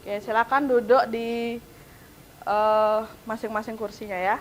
Oke, silakan duduk di masing-masing kursinya ya.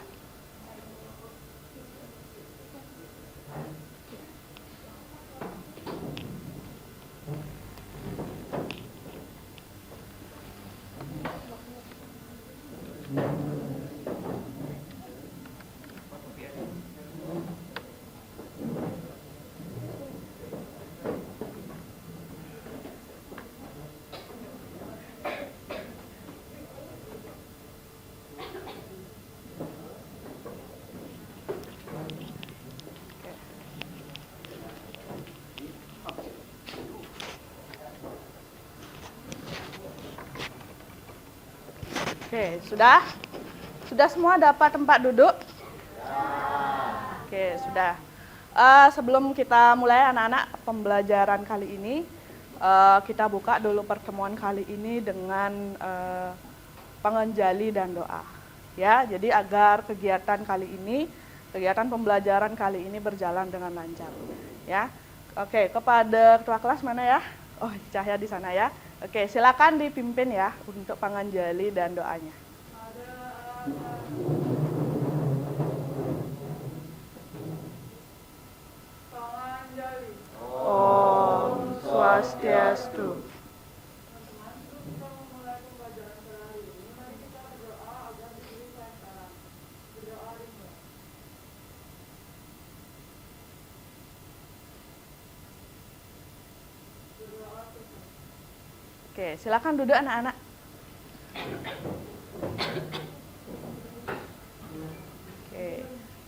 Oke, sudah? Sudah semua dapat tempat duduk? Oke, sudah. Sebelum kita mulai anak-anak pembelajaran kali ini, kita buka dulu pertemuan kali ini dengan pengenjali dan doa. Ya, jadi agar kegiatan kali ini, kegiatan pembelajaran kali ini berjalan dengan lancar. Ya, oke. Kepada ketua kelas mana ya? Oh, Cahya di sana ya. Oke, silakan dipimpin ya untuk penganjali dan doanya. Penganjali. Om Swastiastu. Oke, silakan duduk anak-anak. Oke,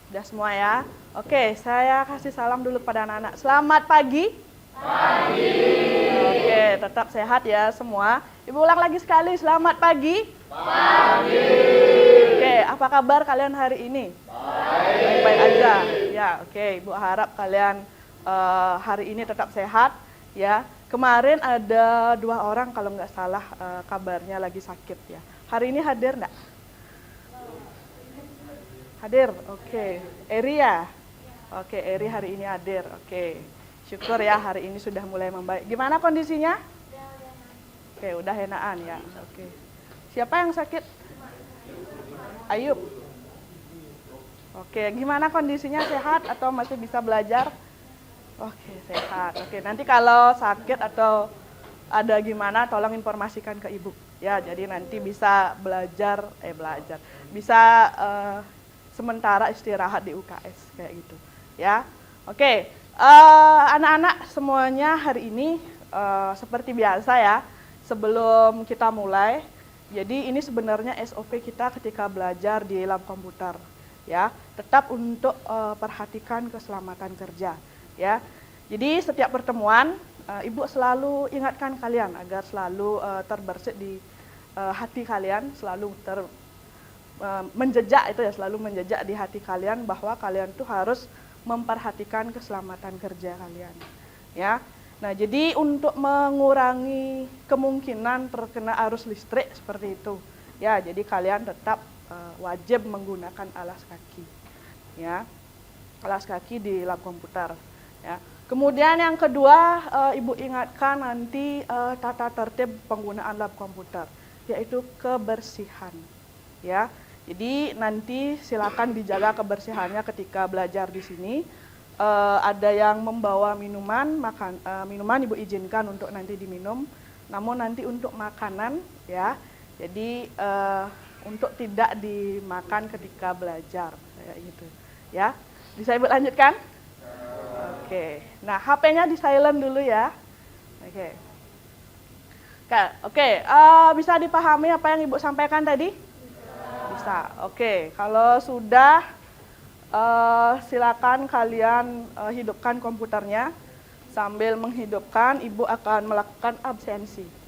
udah semua ya. Oke, saya kasih salam dulu kepada anak-anak. Selamat pagi. Pagi. Oke, tetap sehat ya semua. Ibu ulang lagi sekali, selamat pagi. Pagi. Oke, apa kabar kalian hari ini? Baik. Baik aja. Ya, oke. Ibu harap kalian hari ini tetap sehat ya. Kemarin ada 2 orang kalau nggak salah kabarnya lagi sakit ya. Hari ini hadir nggak? Hadir, oke. Eri ya? Oke, Eri hari ini hadir, oke. Syukur ya hari ini sudah mulai membaik. Gimana kondisinya? Oke, udah enakan ya, oke. Siapa yang sakit? Ayub. Oke, gimana kondisinya, sehat atau masih bisa belajar? Oke, sehat. Oke, nanti kalau sakit atau ada gimana tolong informasikan ke ibu. Ya, jadi nanti bisa belajar, bisa sementara istirahat di UKS kayak gitu. Ya, oke. Anak-anak semuanya hari ini seperti biasa ya. Sebelum kita mulai, jadi ini sebenarnya SOP kita ketika belajar di lab komputer. Ya, tetap untuk perhatikan keselamatan kerja. Ya, jadi setiap pertemuan ibu selalu ingatkan kalian agar selalu terbersih di hati kalian, selalu menjejak itu ya, selalu menjejak di hati kalian bahwa kalian tuh harus memperhatikan keselamatan kerja kalian. Ya, nah jadi untuk mengurangi kemungkinan terkena arus listrik seperti itu, ya jadi kalian tetap wajib menggunakan alas kaki, ya alas kaki di lab komputer. Ya. Kemudian yang kedua, ibu ingatkan nanti tata tertib penggunaan lab komputer, yaitu kebersihan. Ya, jadi nanti silakan dijaga kebersihannya ketika belajar di sini. Ada yang membawa minuman, minuman ibu izinkan untuk nanti diminum. Namun nanti untuk makanan, ya, jadi untuk tidak dimakan ketika belajar, kayak gitu. Ya, bisa ibu lanjutkan? Oke, nah HP-nya di silent dulu ya. Oke, bisa dipahami apa yang ibu sampaikan tadi? Bisa. Oke, kalau sudah silakan kalian hidupkan komputernya. Sambil menghidupkan, ibu akan melakukan absensi.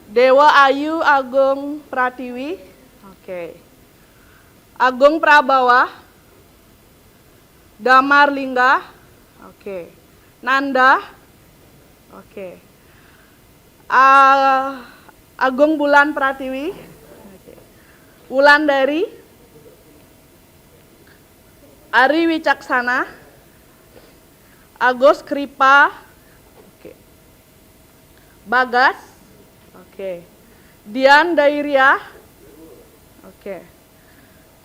Dewa Ayu Agung Pratiwi, oke. Agung Prabawa, Damar Lingga, oke. Nanda, oke. Agung Bulan Pratiwi, oke. Wulandari, Ari Wicaksana, Agus Kripa, oke. Bagas, oke. Dian Dairia, oke.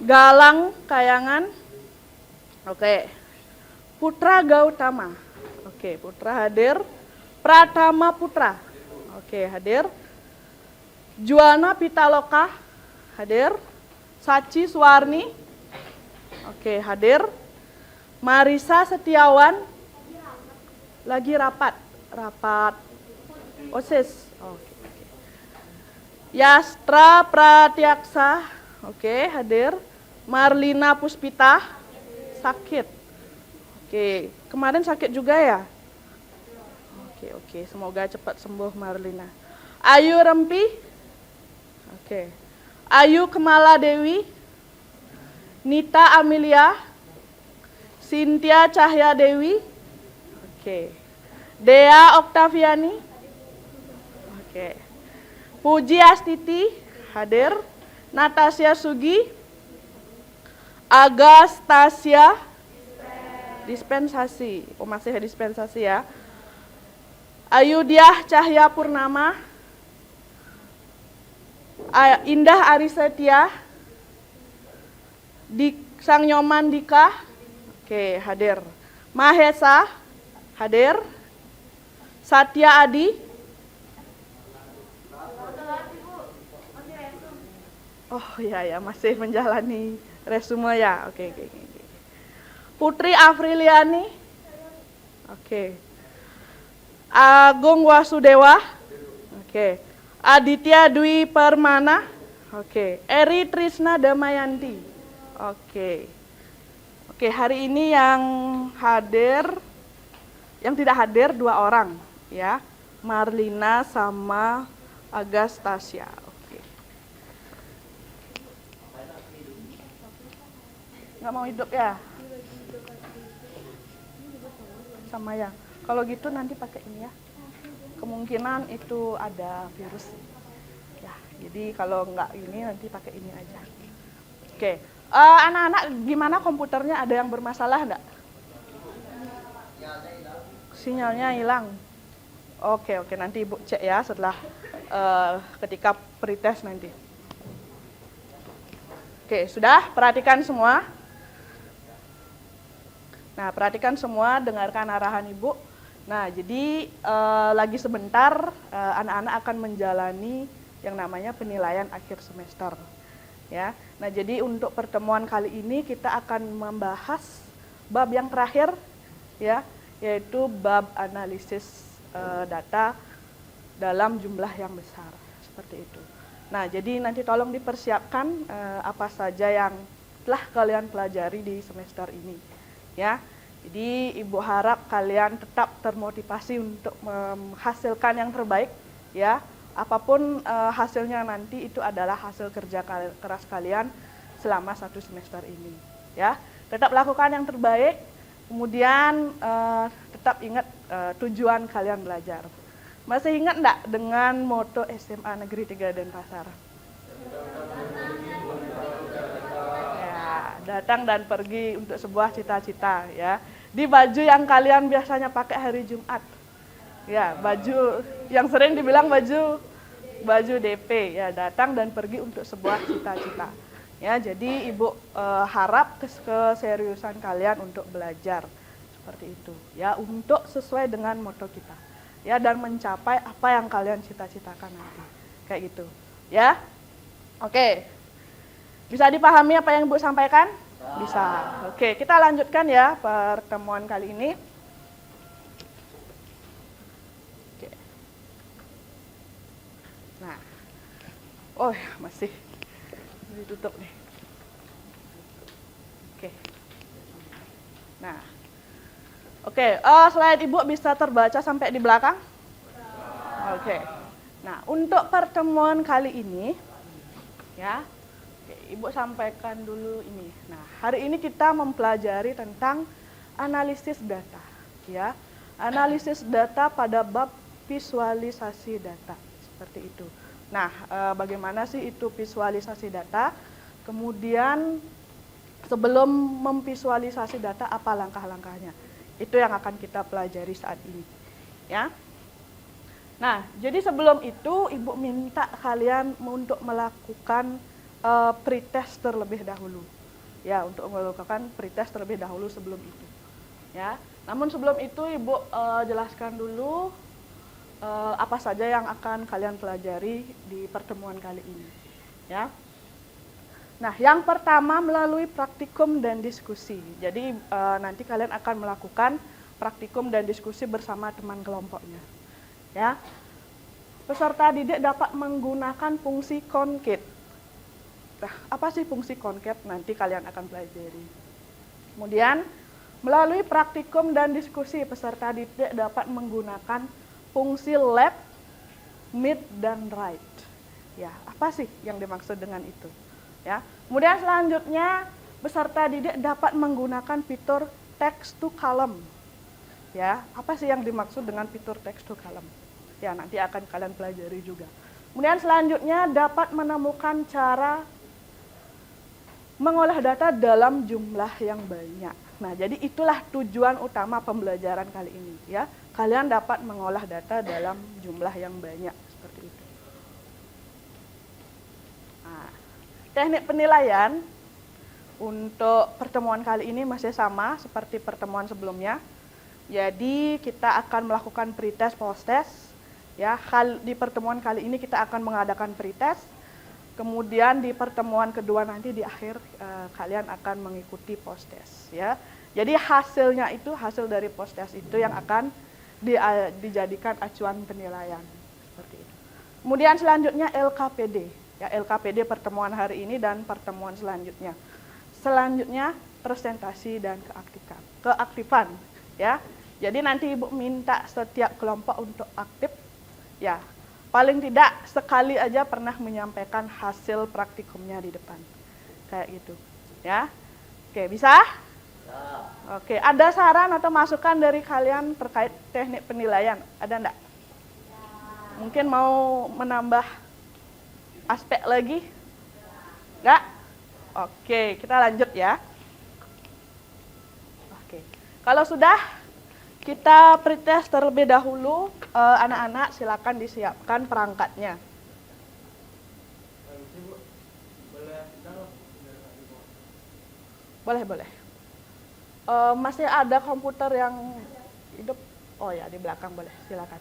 Galang Kayangan, oke. Putra Gautama, oke. Putra hadir. Pratama Putra, oke, hadir. Juana Pitaloka, hadir. Sachi Suwarni, oke, hadir. Marisa Setiawan, lagi rapat OSIS, oke. Yastra Pratyaksa, oke, hadir. Marlina Puspita, sakit, oke. Kemarin sakit juga ya? Oke, semoga cepat sembuh Marlina. Ayu Rempi, oke. Ayu Kemala Dewi, Nita Amelia, Cynthia Cahya Dewi, oke. Dea Oktaviani, oke. Puji Astiti, hadir. Natasha Sugi, Agastasia, dispensasi, masih dispensasi ya. Ayudiah Cahya Purnama, Indah Arisetia, Sang Nyoman Dika, oke, hadir. Mahesa, hadir. Satya Adi, oh ya masih menjalani resume ya, oke. Putri Afriliani, oke. Agung Wasudewa, oke. Aditya Dwi Permana, oke. Eri Trisna Damayanti, oke. Oke, hari ini yang tidak hadir 2 orang, ya. Marlina sama Agastasia, oke. Nggak mau hidup ya? Sama ya. Kalau gitu nanti pakai ini ya. Kemungkinan itu ada virus. Ya, jadi kalau nggak ini nanti pakai ini aja. Oke. Anak-anak gimana komputernya, ada yang bermasalah nggak? Sinyalnya hilang. Oke, nanti Ibu cek ya setelah ketika pretest nanti. Oke, sudah? Perhatikan semua. Nah, perhatikan semua, dengarkan arahan Ibu. Nah, jadi lagi sebentar anak-anak akan menjalani yang namanya penilaian akhir semester. Ya. Nah, jadi untuk pertemuan kali ini kita akan membahas bab yang terakhir, ya, yaitu bab analisis data dalam jumlah yang besar, seperti itu. Nah, jadi nanti tolong dipersiapkan apa saja yang telah kalian pelajari di semester ini, ya. Jadi Ibu harap kalian tetap termotivasi untuk menghasilkan yang terbaik, ya. Apapun hasilnya nanti itu adalah hasil kerja keras kalian selama 1 semester ini, ya. Tetap lakukan yang terbaik, kemudian tetap ingat tujuan kalian belajar. Masih ingat enggak dengan moto SMA Negeri 3 Denpasar? Datang dan pergi untuk sebuah cita-cita, ya. Di baju yang kalian biasanya pakai hari Jumat, ya, baju yang sering dibilang baju DP, ya, datang dan pergi untuk sebuah cita-cita, ya. Jadi Ibu harap keseriusan kalian untuk belajar seperti itu, ya, untuk sesuai dengan moto kita, ya, dan mencapai apa yang kalian cita-citakan nanti, kayak gitu, ya. Oke. Bisa dipahami apa yang Ibu sampaikan? Bisa. Oke, kita lanjutkan ya pertemuan kali ini. Oke. Nah, masih ditutup nih. Oke. Nah, oke. Slide Ibu bisa terbaca sampai di belakang? Oke. Nah, untuk pertemuan kali ini, ya. Ibu sampaikan dulu ini. Nah, hari ini kita mempelajari tentang analisis data, ya. Analisis data pada bab visualisasi data, seperti itu. Nah, bagaimana sih itu visualisasi data? Kemudian sebelum memvisualisasi data, apa langkah-langkahnya? Itu yang akan kita pelajari saat ini, ya. Nah, jadi sebelum itu Ibu minta kalian untuk melakukan pretest terlebih dahulu. Ya, untuk melakukan pretest terlebih dahulu sebelum itu. Ya. Namun sebelum itu Ibu jelaskan dulu apa saja yang akan kalian pelajari di pertemuan kali ini, ya. Nah, yang pertama melalui praktikum dan diskusi. Jadi nanti kalian akan melakukan praktikum dan diskusi bersama teman kelompoknya. Ya. Peserta didik dapat menggunakan fungsi concate. Nah, apa sih fungsi concate? Nanti kalian akan pelajari. Kemudian, melalui praktikum dan diskusi, peserta didik dapat menggunakan fungsi left, mid, dan right. Ya, apa sih yang dimaksud dengan itu? Ya. Kemudian selanjutnya peserta didik dapat menggunakan fitur text to column. Ya, apa sih yang dimaksud dengan fitur text to column? Ya, nanti akan kalian pelajari juga. Kemudian selanjutnya dapat menemukan cara mengolah data dalam jumlah yang banyak. Nah, jadi itulah tujuan utama pembelajaran kali ini, ya. Kalian dapat mengolah data dalam jumlah yang banyak seperti itu. Nah, teknik penilaian untuk pertemuan kali ini masih sama seperti pertemuan sebelumnya. Jadi kita akan melakukan pretest, post-test. Ya, di pertemuan kali ini kita akan mengadakan pretest. Kemudian di pertemuan kedua nanti di akhir kalian akan mengikuti post-test. Ya, jadi hasil dari post-test itu yang akan dijadikan acuan penilaian seperti itu. Kemudian selanjutnya LKPD. Ya, LKPD pertemuan hari ini dan pertemuan selanjutnya. Selanjutnya presentasi dan keaktifan, ya. Jadi nanti Ibu minta setiap kelompok untuk aktif, ya. Paling tidak sekali aja pernah menyampaikan hasil praktikumnya di depan. Kayak gitu, ya. Oke, bisa? Oke, ada saran atau masukan dari kalian terkait teknik penilaian? Ada enggak? Mungkin mau menambah aspek lagi? Enggak? Oke, kita lanjut ya. Oke, kalau sudah kita pretest terlebih dahulu, anak-anak silakan disiapkan perangkatnya. Boleh. Masih ada komputer yang hidup? Oh ya, di belakang boleh, silakan.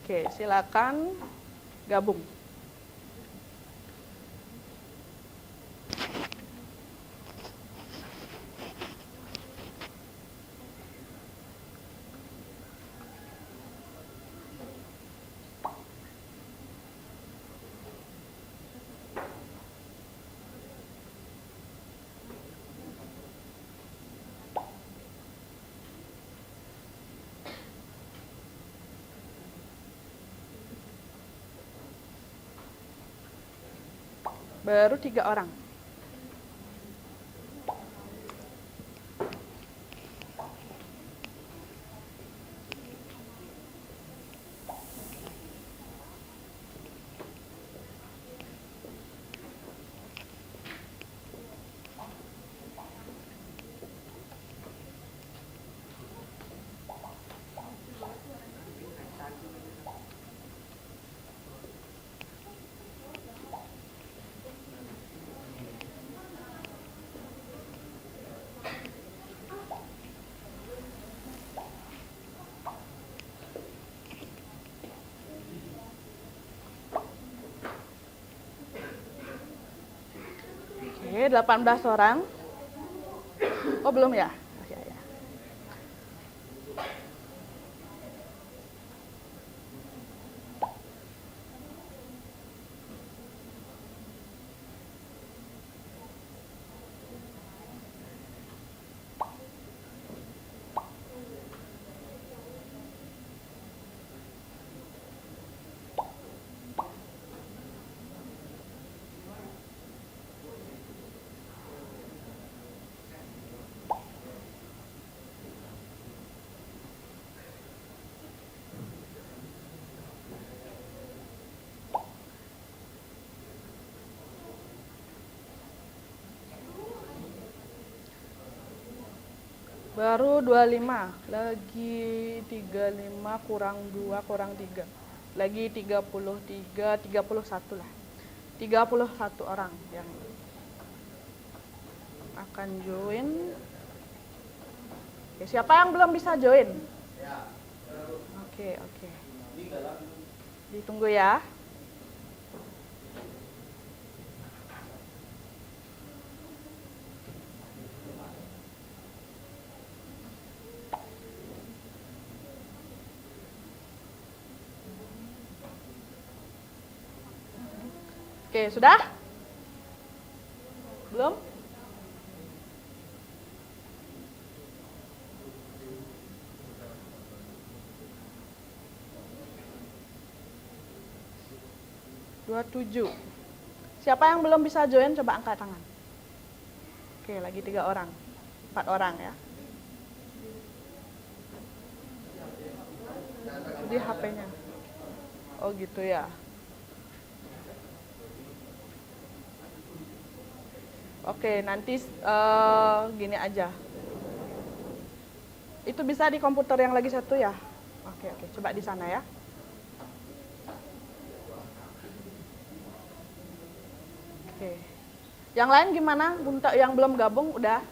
Oke, silakan gabung. Baru 3 orang. Oke, 18 orang. Oh, belum ya? Ya. Baru 25. Lagi 35 kurang 2 kurang 3. Lagi 33, 31 lah. 31 orang yang akan join. Oke, siapa yang belum bisa join? Oke. Ditunggu ya. Oke, sudah? Belum? Tujuh. Siapa yang belum bisa join, coba angkat tangan. Oke, lagi 3 orang. 4 orang ya. Di HP-nya. Oh gitu ya. Oke, nanti gini aja. Itu bisa di komputer yang lagi satu ya? Oke, coba di sana ya. Oke. Yang lain gimana? Untuk yang belum gabung udah?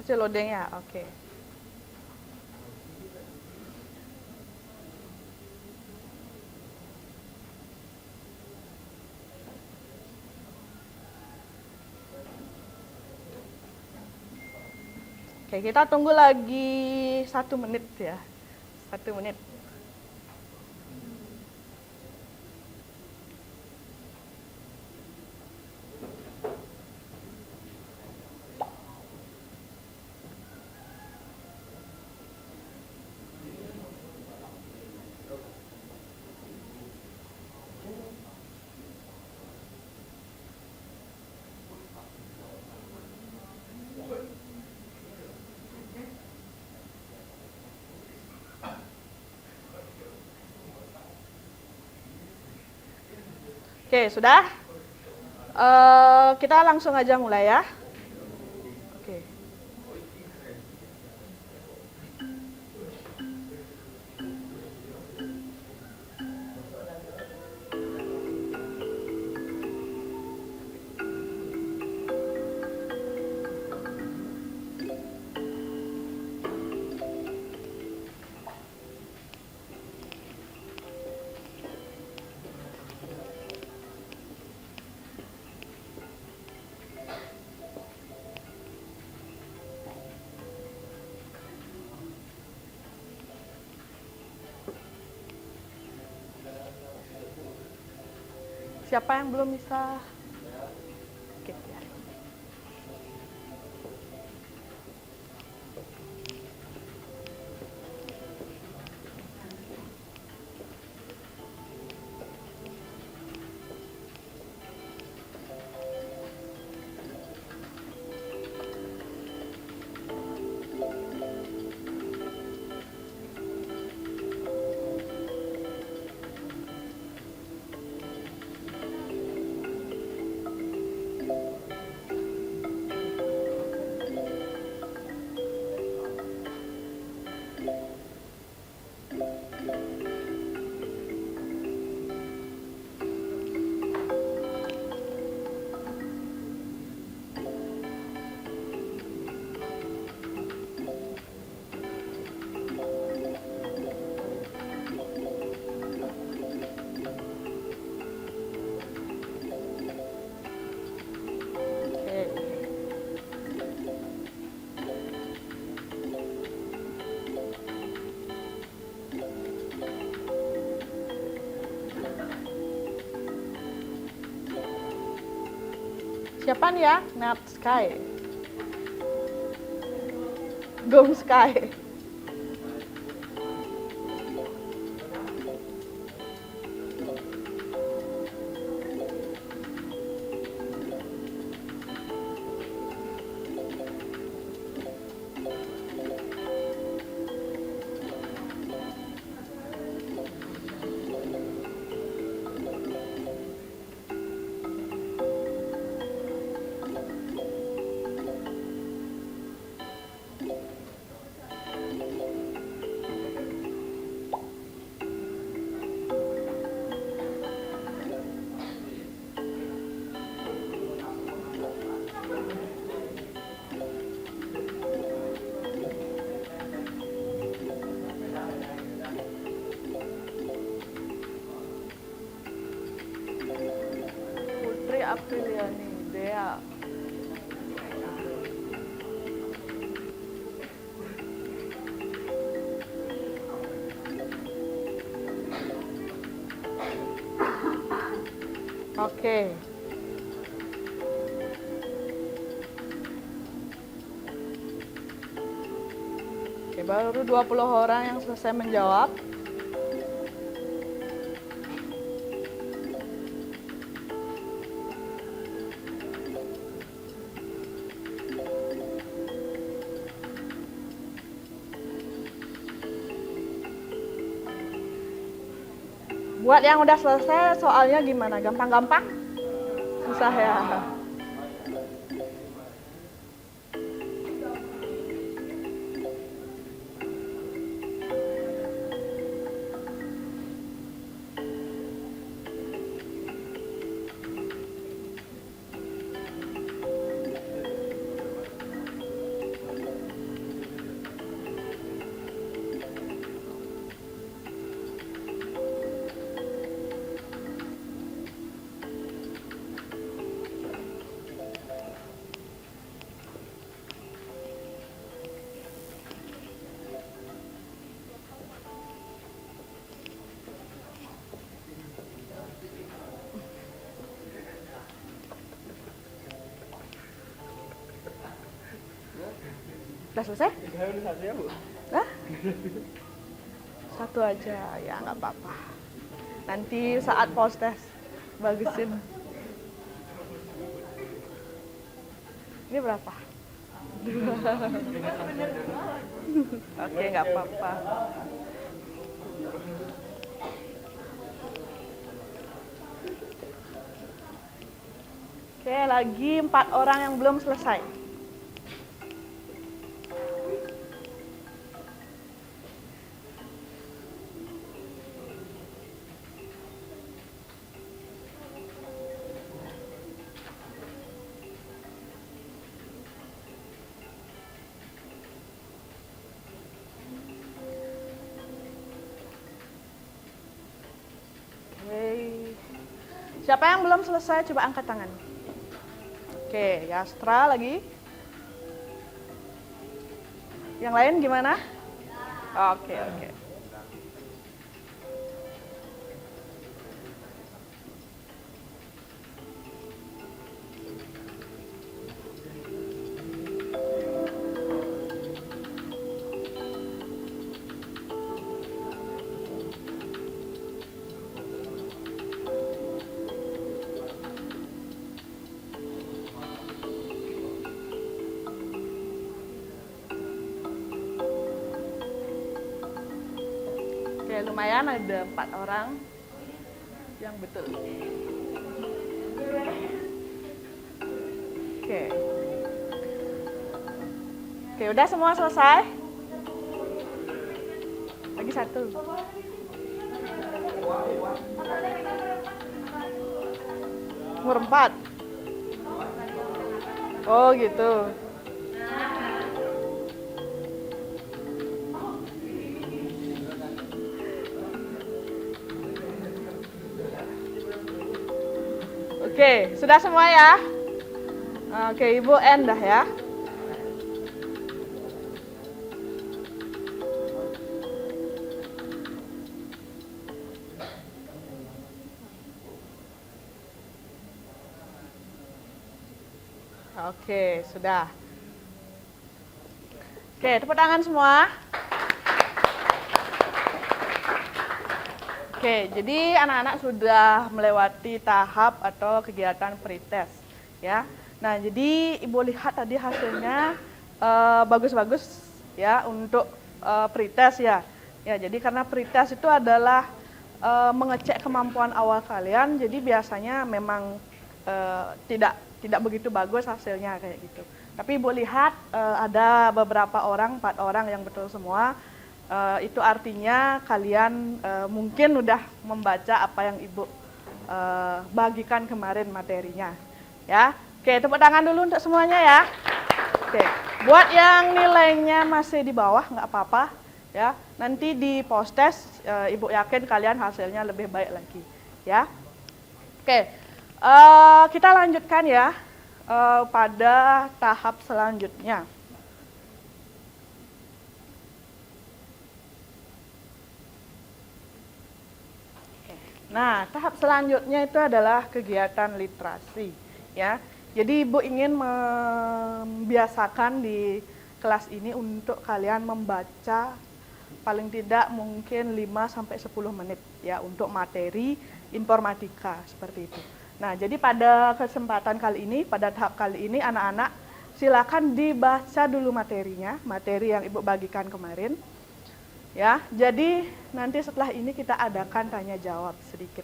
Masih loading ya? Oke. Oke, kita tunggu lagi 1 menit ya. 1 menit. Oke, sudah? Kita langsung aja mulai ya. Oke. Siapa yang belum bisa? Oke, ya. Siapa nih ya? Nat Sky. Gong Sky. Apriliani, Dea. Oke. Oke, baru 20 orang yang selesai menjawab. Buat yang udah selesai, soalnya gimana? Gampang-gampang? Susah ya? Udah selesai? Hah? Satu aja, ya nggak apa-apa. Nanti saat post test, bagusin. Ini berapa? Oke, nggak apa-apa. Oke, lagi 4 orang yang belum selesai. Siapa yang belum selesai, coba angkat tangan. Oke, Yastra lagi. Yang lain gimana? Oke. Oke, lumayan ada 4 orang yang betul. Oke, udah semua selesai? Lagi 1. Nomor 4. Oh gitu. Oke, sudah semua ya? Oke, Ibu end dah ya. Oke, sudah. Oke, tepuk tangan semua. Oke, jadi anak-anak sudah melewati tahap atau kegiatan pretest, ya. Nah, jadi Ibu lihat tadi hasilnya bagus-bagus ya untuk pretest ya. Ya, jadi karena pretest itu adalah mengecek kemampuan awal kalian, jadi biasanya memang tidak begitu bagus hasilnya kayak gitu. Tapi Ibu lihat ada beberapa orang, 4 orang yang betul semua. Itu artinya kalian mungkin udah membaca apa yang Ibu bagikan kemarin materinya. Ya, oke, tepuk tangan dulu untuk semuanya ya. Oke, buat yang nilainya masih di bawah nggak apa-apa ya. Nanti di post test Ibu yakin kalian hasilnya lebih baik lagi. Ya, oke. Kita lanjutkan ya pada tahap selanjutnya. Nah, tahap selanjutnya itu adalah kegiatan literasi, ya. Jadi Ibu ingin membiasakan di kelas ini untuk kalian membaca paling tidak mungkin 5 sampai 10 menit ya untuk materi informatika seperti itu. Nah, jadi pada kesempatan kali ini, pada tahap kali ini anak-anak silakan dibaca dulu materinya, materi yang Ibu bagikan kemarin. Ya, jadi nanti setelah ini kita adakan tanya jawab sedikit.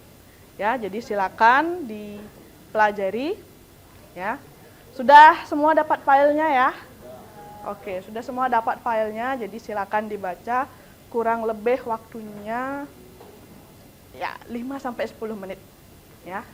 Ya, jadi silakan dipelajari. Ya, sudah semua dapat filenya ya? Oke, sudah semua dapat filenya. Jadi silakan dibaca. Kurang lebih waktunya ya 5 sampai 10 menit. Ya.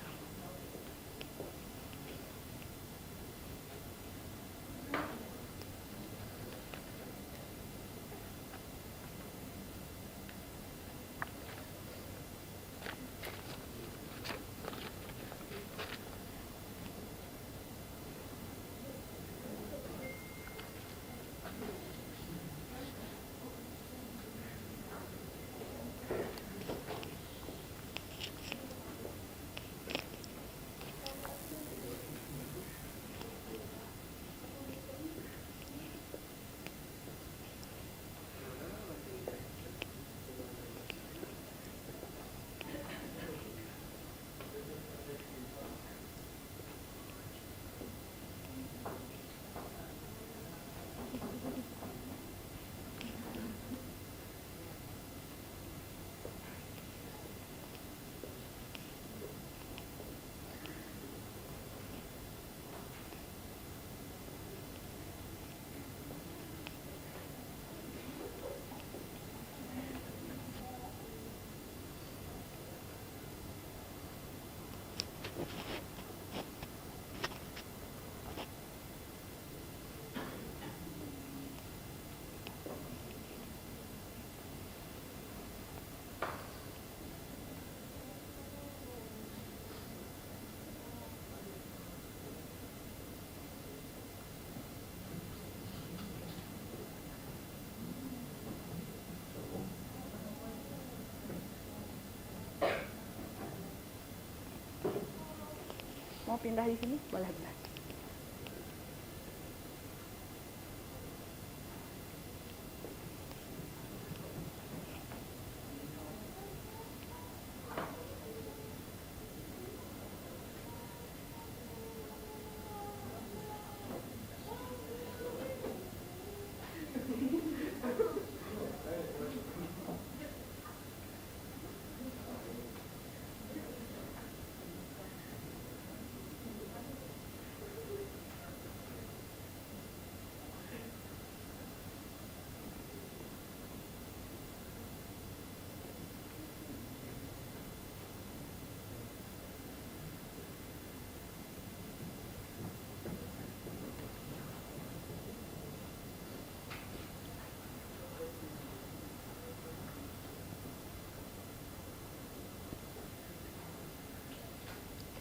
Mau pindah di sini? Boleh, boleh.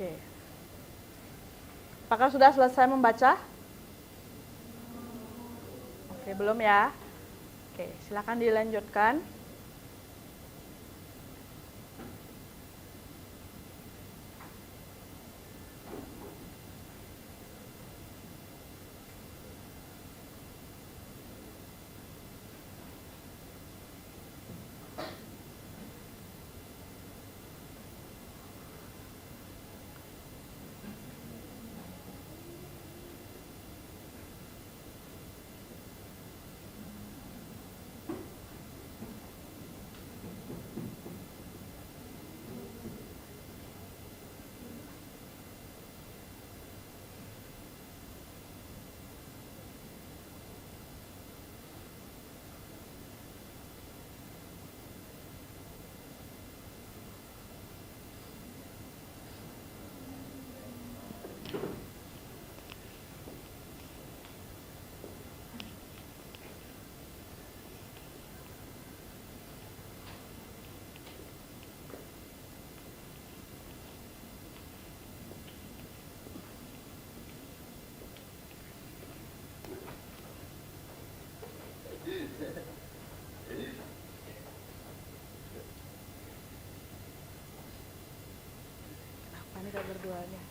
Oke. Apakah sudah selesai membaca? Oke, belum ya? Oke, silakan dilanjutkan. Apa nih gak berduanya?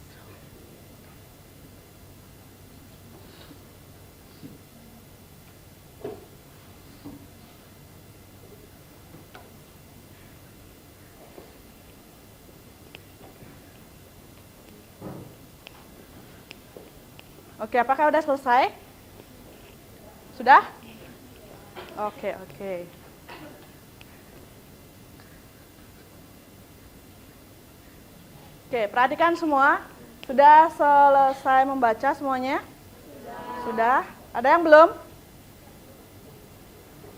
Oke, apakah udah selesai? Sudah? Oke, oke. Oke, perhatikan semua. Sudah selesai membaca semuanya? Sudah. Ada yang belum?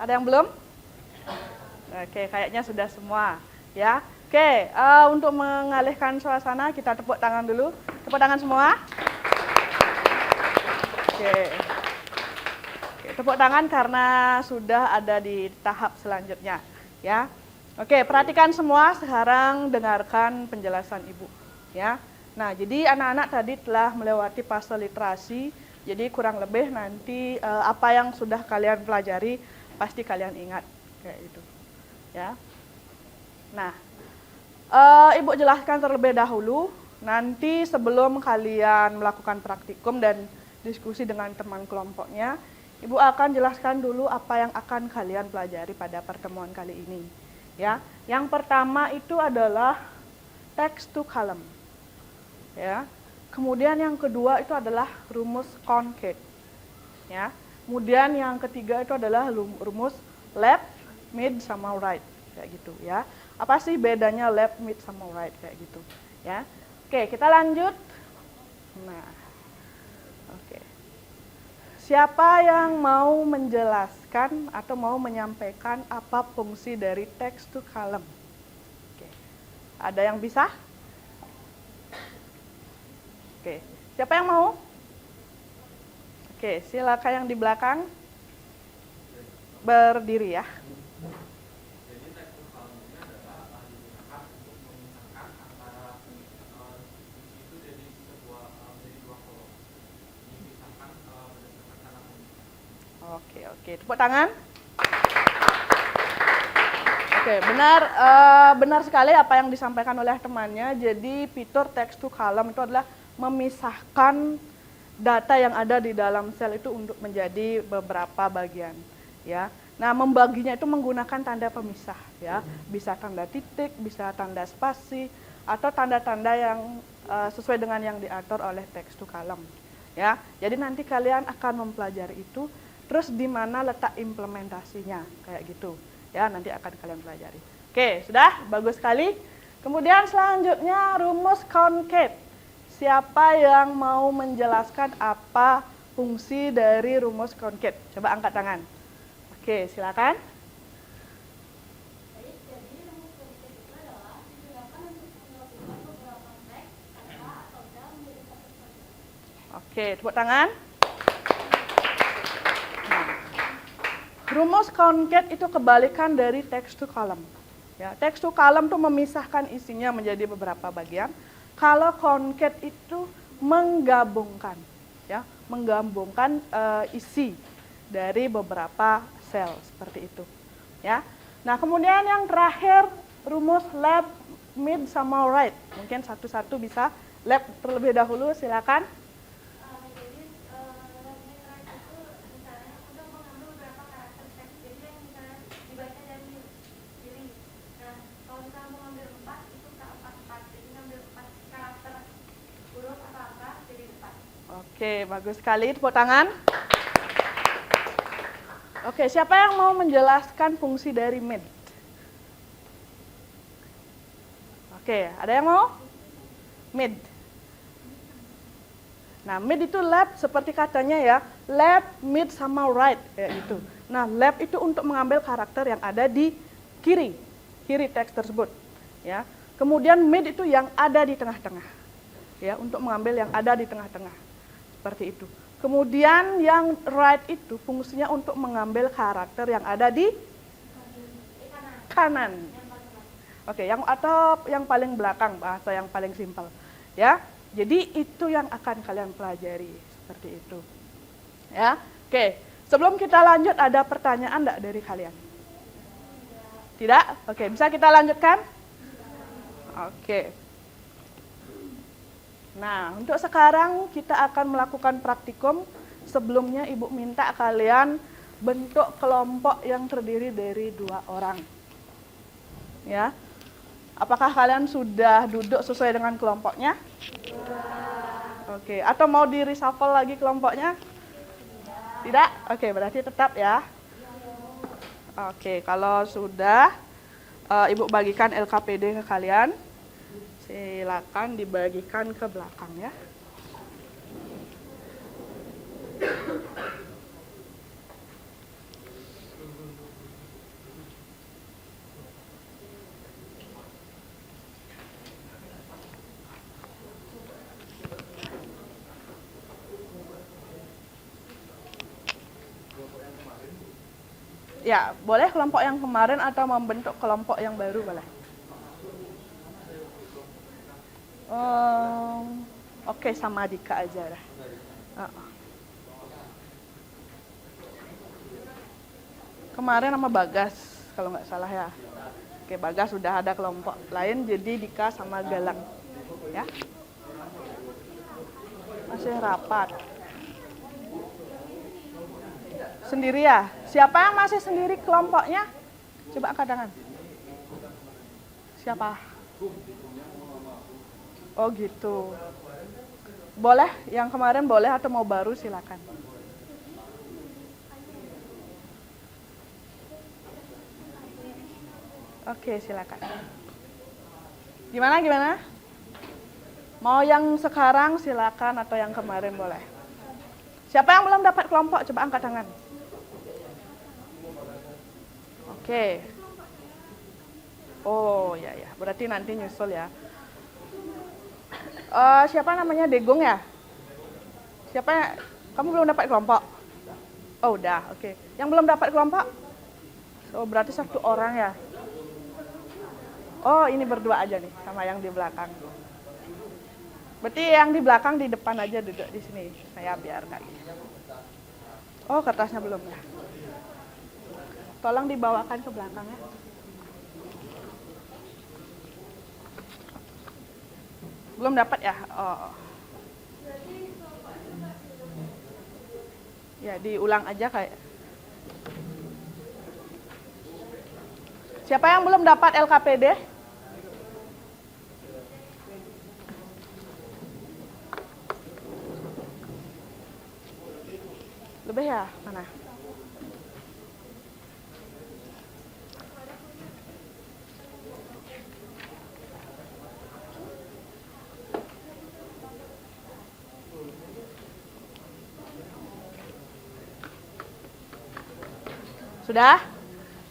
Ada yang belum? Oke, kayaknya sudah semua. Ya. Oke, untuk mengalihkan suasana, kita tepuk tangan dulu. Tepuk tangan semua. Oke. Oke, tepuk tangan karena sudah ada di tahap selanjutnya. Ya. Oke, perhatikan semua. Sekarang dengarkan penjelasan Ibu. Ya. Nah, jadi anak-anak tadi telah melewati fase literasi. Jadi kurang lebih nanti apa yang sudah kalian pelajari pasti kalian ingat kayak itu. Ya. Nah, Ibu jelaskan terlebih dahulu. Nanti sebelum kalian melakukan praktikum dan diskusi dengan teman kelompoknya, Ibu akan jelaskan dulu apa yang akan kalian pelajari pada pertemuan kali ini. Ya, yang pertama itu adalah text to column. Ya, kemudian yang kedua itu adalah rumus concave. Ya, kemudian yang ketiga itu adalah rumus left, mid, sama right kayak gitu ya. Apa sih bedanya left, mid, sama right kayak gitu ya? Oke, kita lanjut. Nah, oke. Siapa yang mau menjelaskan atau mau menyampaikan apa fungsi dari text to column? Oke. Ada yang bisa? Oke, siapa yang mau? Oke, silakan yang di belakang berdiri ya. Jadi text to column ini adalah digunakan untuk memisahkan antara itu jadi sebuah menjadi dua kolom. Dipisahkan berdasarkan kata kunci. Oke, tepuk tangan. Oke, benar sekali apa yang disampaikan oleh temannya. Jadi fitur text to column itu adalah memisahkan data yang ada di dalam sel itu untuk menjadi beberapa bagian, ya. Nah, membaginya itu menggunakan tanda pemisah, ya. Bisa tanda titik, bisa tanda spasi, atau tanda-tanda yang sesuai dengan yang diatur oleh text to column, ya. Jadi nanti kalian akan mempelajari itu, terus di mana letak implementasinya, kayak gitu, ya. Nanti akan kalian pelajari. Oke, sudah bagus sekali. Kemudian selanjutnya rumus concave. Siapa yang mau menjelaskan apa fungsi dari rumus concave? Coba angkat tangan. Oke, silakan. Jadi rumus concave itu adalah digunakan untuk menggabungkan beberapa teks, kata, atau dal menjadi satu kalimat. Oke, tepuk tangan. Nah, rumus concave itu kebalikan dari text to column. Ya, text to column itu memisahkan isinya menjadi beberapa bagian. Kalau concave itu menggabungkan, ya, menggabungkan isi dari beberapa sel seperti itu, ya. Nah, kemudian yang terakhir rumus left, mid, sama right. Mungkin satu-satu bisa. Left terlebih dahulu, silakan. Jadi right itu misalnya untuk mengambil beberapa karakter teks. Jadi yang misalnya dibaca dari kiri. Nah, kalau misalnya mau ngambil 4 itu ke 4. Jadi ngambil 4 karakter huruf atau apa jadi 4. Oke, bagus sekali. Tepuk tangan. Oke, siapa yang mau menjelaskan fungsi dari mid? Oke, ada yang mau? Mid. Nah, mid itu left seperti katanya ya, left, mid, sama right kayak gitu. Nah, left itu untuk mengambil karakter yang ada di kiri teks tersebut, ya. Kemudian mid itu yang ada di tengah-tengah, ya, untuk mengambil yang ada di tengah-tengah, seperti itu. Kemudian yang right itu fungsinya untuk mengambil karakter yang ada di kanan. Oke, atau yang paling belakang, bahasa yang paling simpel, ya. Jadi itu yang akan kalian pelajari seperti itu, ya. Oke, Sebelum kita lanjut, ada pertanyaan enggak dari kalian? Tidak? Oke, bisa kita lanjutkan? Oke. Nah, untuk sekarang kita akan melakukan praktikum. Sebelumnya Ibu minta kalian bentuk kelompok yang terdiri dari 2 orang. Ya. Apakah kalian sudah duduk sesuai dengan kelompoknya? Oke, atau mau di reshuffle lagi kelompoknya? Tidak? Oke, berarti tetap ya. Oke, kalau sudah Ibu bagikan LKPD ke kalian. Silakan dibagikan ke belakang ya. Ya, boleh kelompok yang kemarin atau membentuk kelompok yang baru boleh. Oke, sama Dika aja dah. Kemarin sama Bagas, kalau nggak salah ya. Oke, Bagas sudah ada kelompok lain, jadi Dika sama Galang. Ya. Masih rapat. Sendiri ya? Siapa yang masih sendiri kelompoknya? Coba angkat tangan. Siapa? Oh gitu. Boleh, yang kemarin boleh atau mau baru silakan. Oke, silakan. Gimana? Mau yang sekarang silakan atau yang kemarin boleh. Siapa yang belum dapat kelompok? Coba angkat tangan. Oke. Oh ya, berarti nanti nyusul ya. Siapa namanya Degong ya? Siapa? Kamu belum dapat kelompok? Oh udah, oke. Yang belum dapat kelompok? Oh berarti 1 orang ya? Oh ini berdua aja nih sama yang di belakang. Berarti yang di belakang di depan aja duduk di sini. Saya biar nggak. Oh kertasnya belum ya? Tolong dibawakan ke belakang ya. Belum dapat ya? Oh. Ya, diulang aja kayak. Siapa yang belum dapat LKPD? Lebih ya? Mana?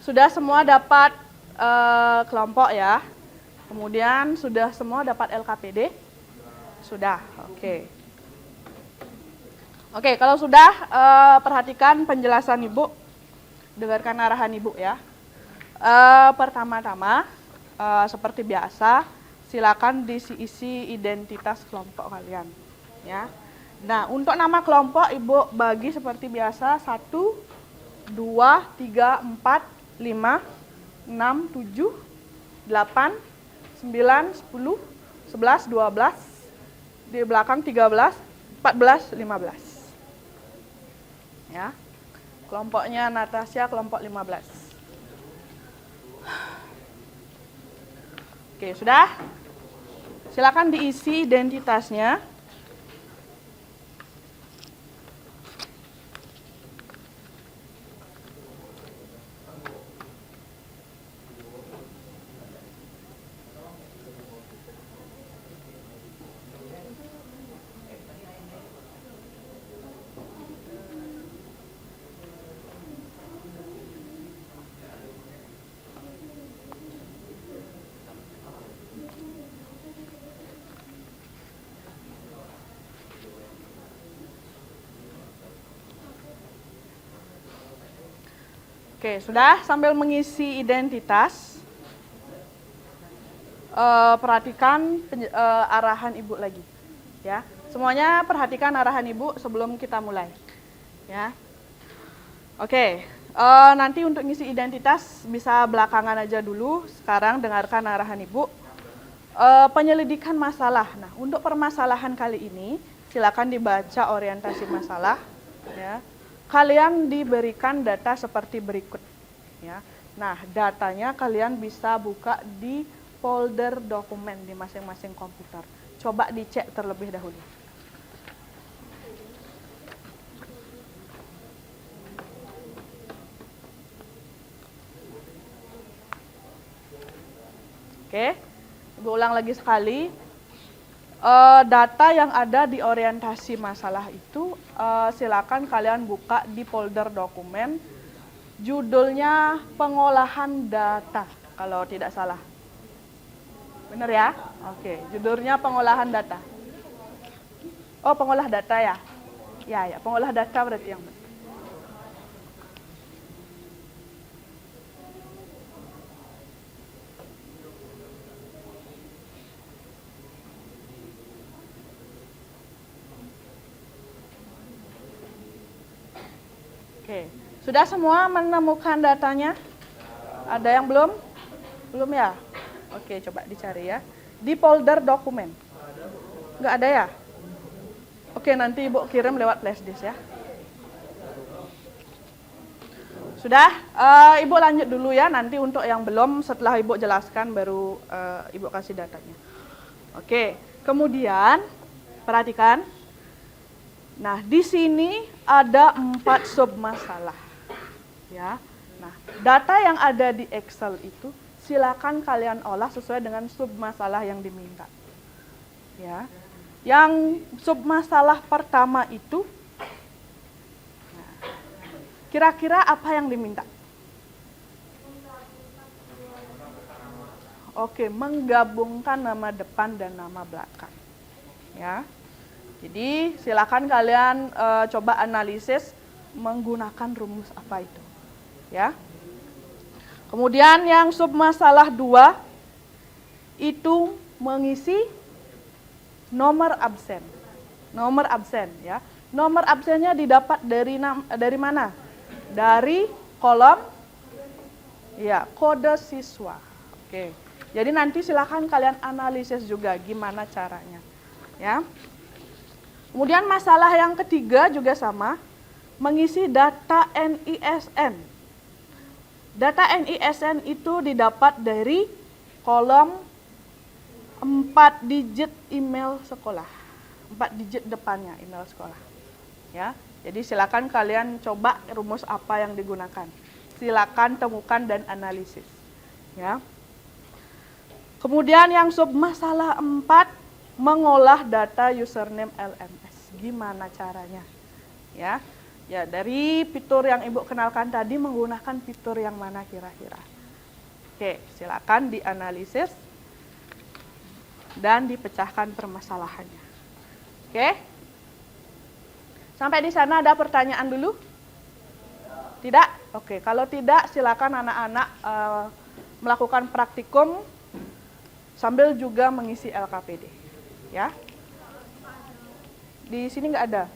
Sudah semua dapat kelompok ya. Kemudian sudah semua dapat LKPD? Sudah, oke. Oke, kalau sudah perhatikan penjelasan Ibu. Dengarkan arahan Ibu ya. Pertama-tama seperti biasa, silakan diisi identitas kelompok kalian ya. Nah, untuk nama kelompok Ibu bagi seperti biasa 1 2, 3, 4, 5, 6, 7, 8, 9, 10, 11, 12, di belakang 13, 14, 15. Ya. Kelompoknya Natasha kelompok 15. Oke, sudah? Silakan diisi identitasnya. Oke, sudah sambil mengisi identitas, perhatikan arahan Ibu lagi, ya. Semuanya perhatikan arahan Ibu sebelum kita mulai, ya. Oke, nanti untuk ngisi identitas bisa belakangan aja dulu. Sekarang dengarkan arahan Ibu. Penyelidikan masalah. Nah, untuk permasalahan kali ini, silakan dibaca orientasi masalah. Ya. Kalian diberikan data seperti berikut. Ya. Nah, datanya kalian bisa buka di folder dokumen di masing-masing komputer. Coba dicek terlebih dahulu. Oke, Ibu ulang lagi sekali. Data yang ada di orientasi masalah itu silakan kalian buka di folder dokumen. Judulnya pengolahan data, kalau tidak salah. Benar ya? Oke, judulnya pengolahan data. Oh, pengolah data ya? Ya, pengolah data berarti yang benar. Oke, sudah semua menemukan datanya? Ada yang belum? Belum ya? Oke, coba dicari ya. Di folder dokumen. Nggak ada ya? Oke, nanti Ibu kirim lewat flashdisk ya. Sudah? Ibu lanjut dulu ya. Nanti untuk yang belum, setelah Ibu jelaskan baru Ibu kasih datanya. Oke, kemudian perhatikan. Nah, di sini ada 4 sub masalah. Ya. Nah, data yang ada di Excel itu silakan kalian olah sesuai dengan sub masalah yang diminta. Ya. Yang sub masalah pertama itu kira-kira apa yang diminta? Oke, menggabungkan nama depan dan nama belakang. Ya. Jadi silakan kalian coba analisis menggunakan rumus apa itu. Ya. Kemudian yang submasalah 2 itu mengisi nomor absen. Nomor absen ya. Nomor absennya didapat dari mana? Dari kolom ya, kode siswa. Oke. Jadi nanti silakan kalian analisis juga gimana caranya. Ya. Kemudian masalah yang ketiga juga sama, mengisi data NISN. Data NISN itu didapat dari kolom 4 digit email sekolah. 4 digit depannya email sekolah. Ya. Jadi silakan kalian coba rumus apa yang digunakan. Silakan temukan dan analisis. Ya. Kemudian yang submasalah 4, mengolah data username LMS. Gimana caranya? Ya. Ya, dari fitur yang Ibu kenalkan tadi menggunakan fitur yang mana kira-kira? Oke, silakan dianalisis dan dipecahkan permasalahannya. Oke? Sampai di sana ada pertanyaan dulu? Tidak? Oke, kalau tidak silakan anak-anak melakukan praktikum sambil juga mengisi LKPD. Ya. Di sini nggak ada.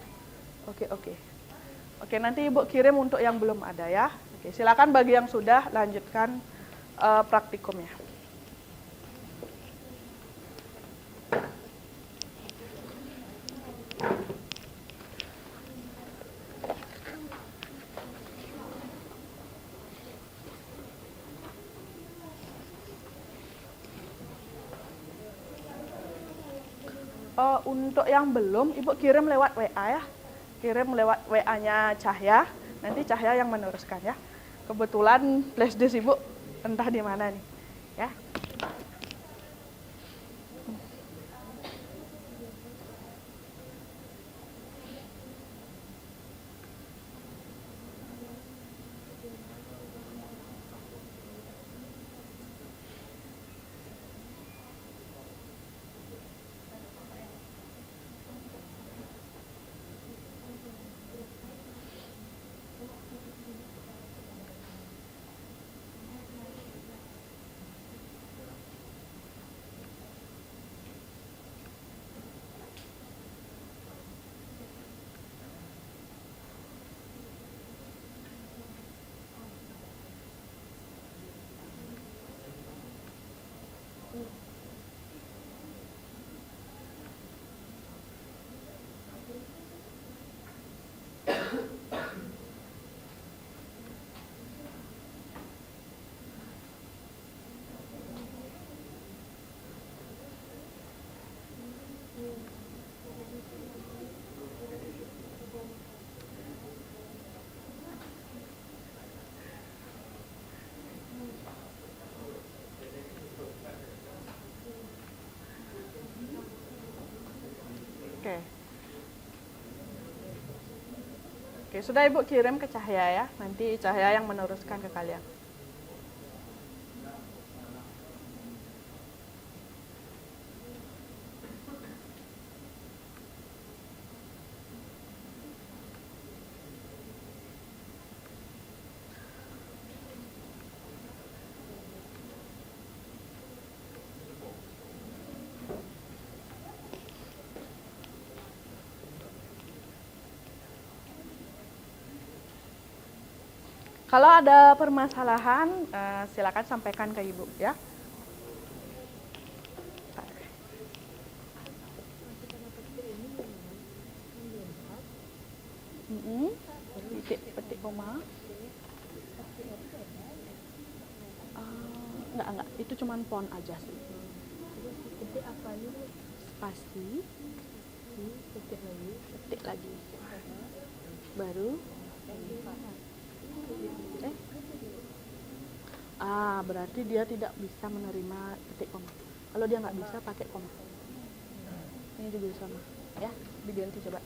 Oke, nanti Ibu kirim untuk yang belum ada ya. Oke, silakan bagi yang sudah lanjutkan praktikumnya. Untuk yang belum, Ibu kirim lewat WA ya. Kirim lewat WA-nya Cahya. Nanti Cahya yang meneruskan ya. Kebetulan flashdisk Ibu entah di mana nih. Ya. Oke, sudah Ibu kirim ke Cahya ya. Nanti Cahya yang meneruskan ke kalian. Kalau ada permasalahan, silakan sampaikan ke Ibu ya. Titik petik koma. Enggak, itu cuman font aja sih. Titik apa ini? Spasi, Titik lagi. baru. Berarti dia tidak bisa menerima petik koma. Kalau dia nggak bisa pakai koma. Ini juga sama, ya. Diganti coba.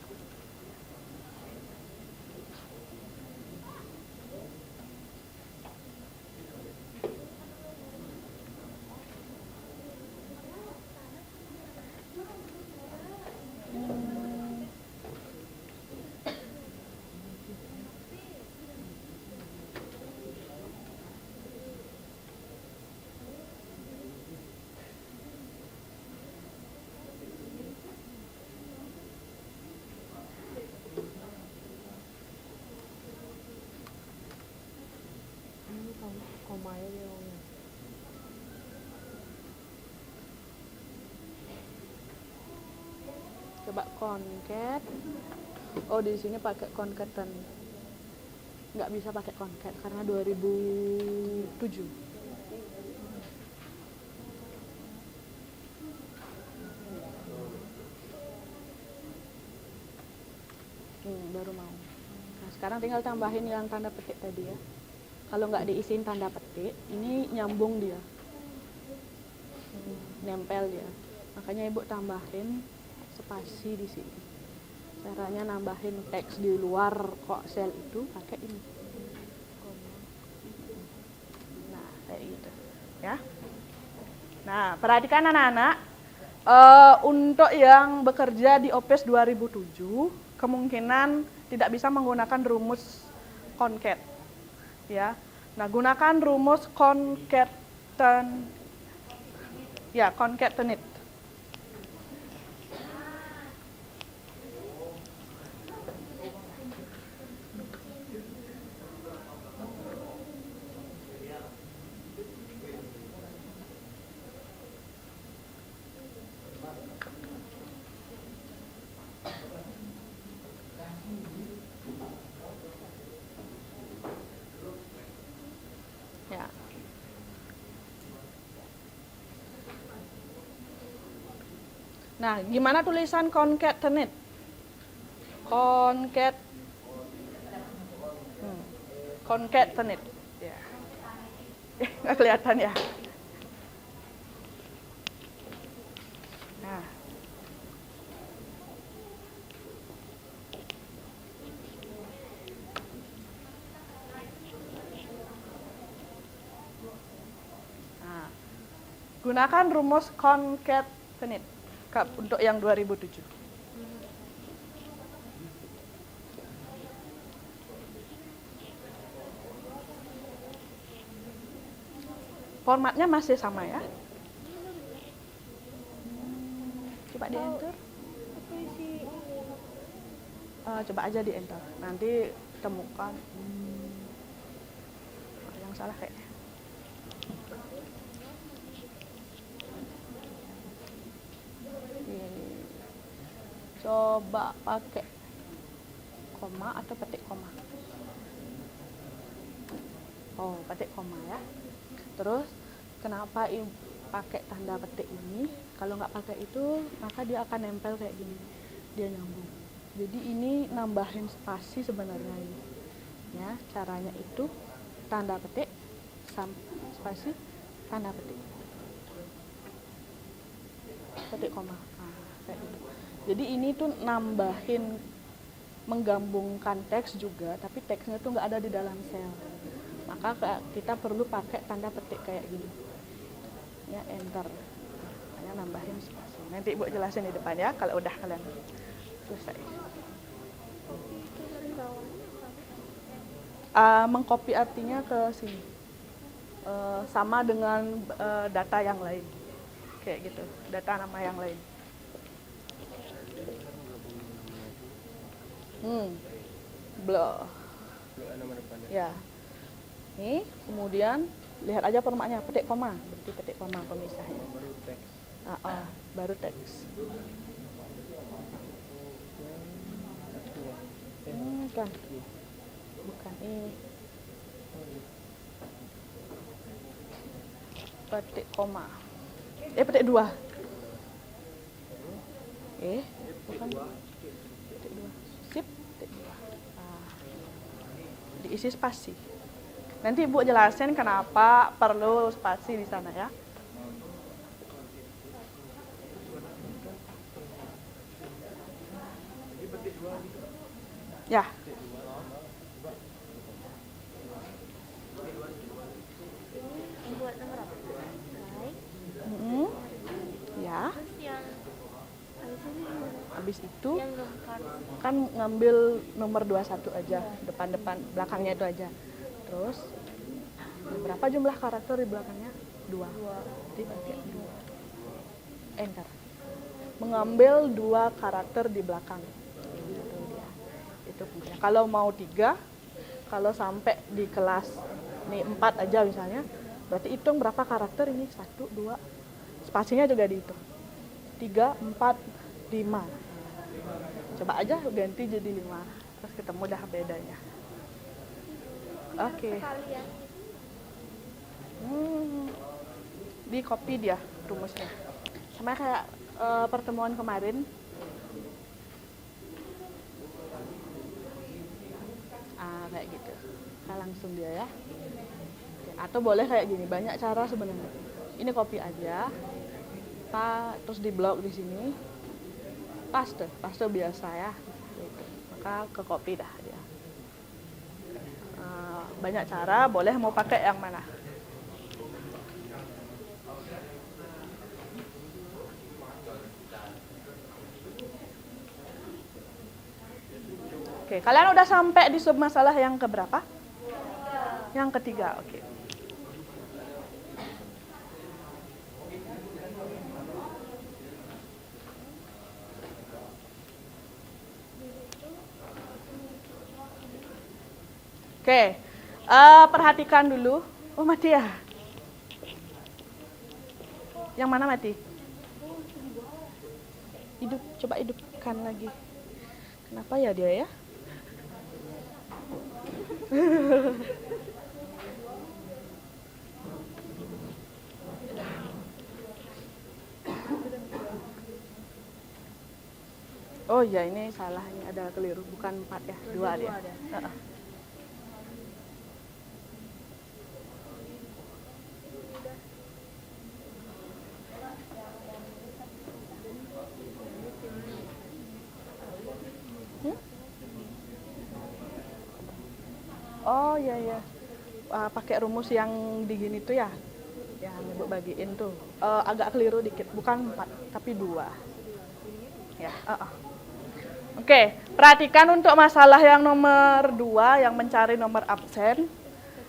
Ini komanya dong. Coba concat. Oh, di sini pakai concaten. Nggak bisa pakai concat karena 2007. Baru mau. Nah, sekarang tinggal tambahin yang tanda petik tadi ya. Kalau nggak diisiin tanda petik, ini nyambung dia. Nempel dia. Makanya Ibu tambahin spasi di sini. Caranya nambahin teks di luar kok sel itu pakai ini. Nah, kayak gitu. Ya. Nah, perhatikan anak-anak. Untuk yang bekerja di OPES 2007, kemungkinan tidak bisa menggunakan rumus concat. Ya. Nah, gunakan rumus concatenate. Ya. Nah, gimana tulisan concatenate? Concatenate. Ya. Nggak kelihatan ya. Nah. Gunakan rumus concatenate untuk yang 2007. Formatnya masih sama ya. Coba di enter. Coba aja di enter. Nanti temukan. Yang salah kayaknya. Coba pakai koma atau petik koma. Oh, petik koma ya. Terus kenapa pakai tanda petik ini? Kalau nggak pakai itu, maka dia akan nempel kayak gini. Dia nyambung. Jadi ini nambahin spasi sebenarnya ini. Ya, caranya itu tanda petik spasi tanda petik. Petik koma. Nah, kayak gitu. Jadi ini tuh nambahin menggabungkan teks juga, tapi teksnya tuh nggak ada di dalam sel. Maka kita perlu pakai tanda petik kayak gini. Ya, enter. Hanya nambahin spasi. Nanti Ibu jelasin di depan ya, kalau udah kalian selesai. Mengcopy artinya ke sini. Sama dengan data yang lain. Kayak gitu, data nama yang lain. Blok. Nama depannya. Ya. Nih, kemudian lihat aja formatnya, petik koma. Berarti petik koma pemisahnya. Baru teks. Baru teks. Bukan. Bukan ini. Petik koma. Petik dua. Bukan. Petik dua. Sip, petik dua. Diisi spasi. Nanti Ibu jelasin kenapa perlu spasi di sana ya. Ya. Buat nomor apa? Baik. Ya. Terus yang habis ini Habis itu yang nomor kan ngambil nomor 21 aja, depan-depan belakangnya itu aja. Terus berapa jumlah karakter di belakangnya? 2. Jadi pakai 2. Enter. Mengambil 2 karakter di belakang. Itu dia. Itu fungsinya. Kalau mau 3, kalau sampai di kelas nih 4 aja misalnya, berarti hitung berapa karakter ini? 1, 2. Spasinya juga dihitung. 3, 4, 5. Coba aja ganti jadi 5. Terus ketemu dah bedanya. Oke. sekalian Di copy dia rumusnya. Sama kayak pertemuan kemarin. Kayak gitu. Kita langsung dia ya. Oke, atau boleh kayak gini, banyak cara sebenarnya. Ini copy aja. Terus di blok di sini. Paste biasa ya. Gitu. Maka ke copy dah dia. Banyak cara, boleh mau pakai yang mana. Oke, kalian udah sampai di sub masalah yang keberapa? Yang ketiga, oke. Oke, perhatikan dulu. Oh, mati ya? Yang mana mati? Coba hidupkan lagi. Kenapa ya dia ya? Oh ya, ini salah, ini ada keliru, bukan 4 ya, 2 dia. Oh ya. Pakai rumus yang di gini tuh ya, yang Ibu bagiin tuh. Agak keliru dikit, bukan 4 tapi 2. Ya. Oke, perhatikan untuk masalah yang nomor 2 yang mencari nomor absen.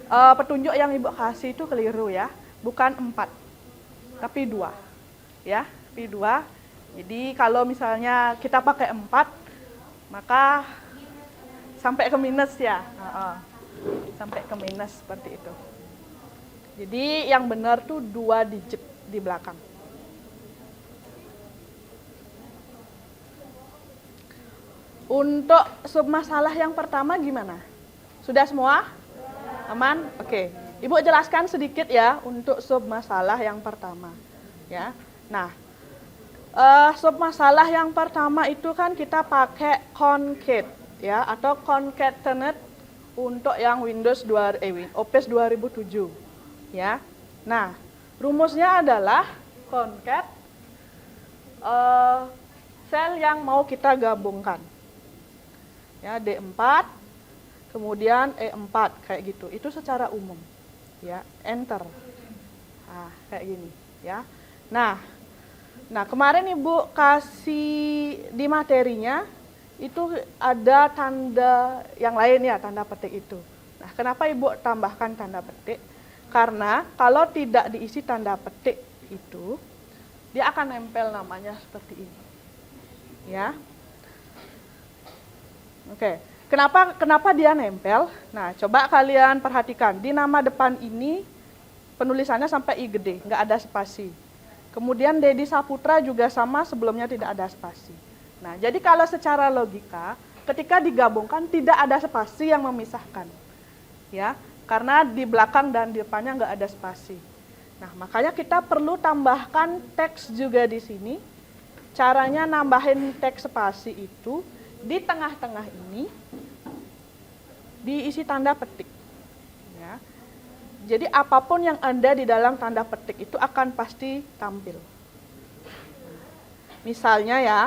Petunjuk yang Ibu kasih itu keliru ya, bukan 4 tapi 2. Ya, tapi 2. Jadi kalau misalnya kita pakai 4, maka sampai ke minus ya. Sampai ke minus seperti itu. Jadi yang benar tuh 2 digit di belakang. Untuk submasalah yang pertama gimana? Sudah semua? Aman? Oke. Ibu jelaskan sedikit ya untuk submasalah yang pertama. Ya. Nah, submasalah yang pertama itu kan kita pakai concate ya, atau concatenate untuk yang Office 2007 ya. Nah, rumusnya adalah concat sel yang mau kita gabungkan. Ya, D4, kemudian E4 kayak gitu. Itu secara umum. Ya, enter. Nah, kayak gini, ya. Nah, kemarin Ibu kasih di materinya itu ada tanda yang lain ya, tanda petik itu. Nah, kenapa Ibu tambahkan tanda petik? Karena kalau tidak diisi tanda petik itu, dia akan nempel namanya seperti ini. Ya. Oke. Kenapa dia nempel? Nah, coba kalian perhatikan. Di nama depan ini penulisannya sampai I gede, nggak ada spasi. Kemudian Dedi Saputra juga sama, sebelumnya tidak ada spasi. Nah, jadi kalau secara logika, ketika digabungkan tidak ada spasi yang memisahkan. Ya, karena di belakang dan di depannya nggak ada spasi. Nah, makanya kita perlu tambahkan teks juga di sini. Caranya nambahin teks spasi itu di tengah-tengah ini diisi tanda petik. Ya. Jadi apapun yang ada di dalam tanda petik itu akan pasti tampil. Misalnya ya,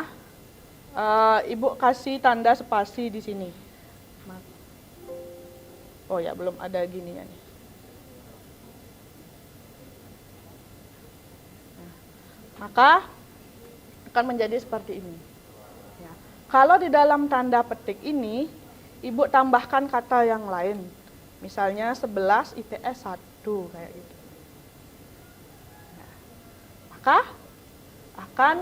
Ibu kasih tanda spasi di sini. Oh ya, belum ada gininya nih. Maka akan menjadi seperti ini. Ya. Kalau di dalam tanda petik ini, Ibu tambahkan kata yang lain. Misalnya 11 IPS 1 kayak gitu. Nah, maka akan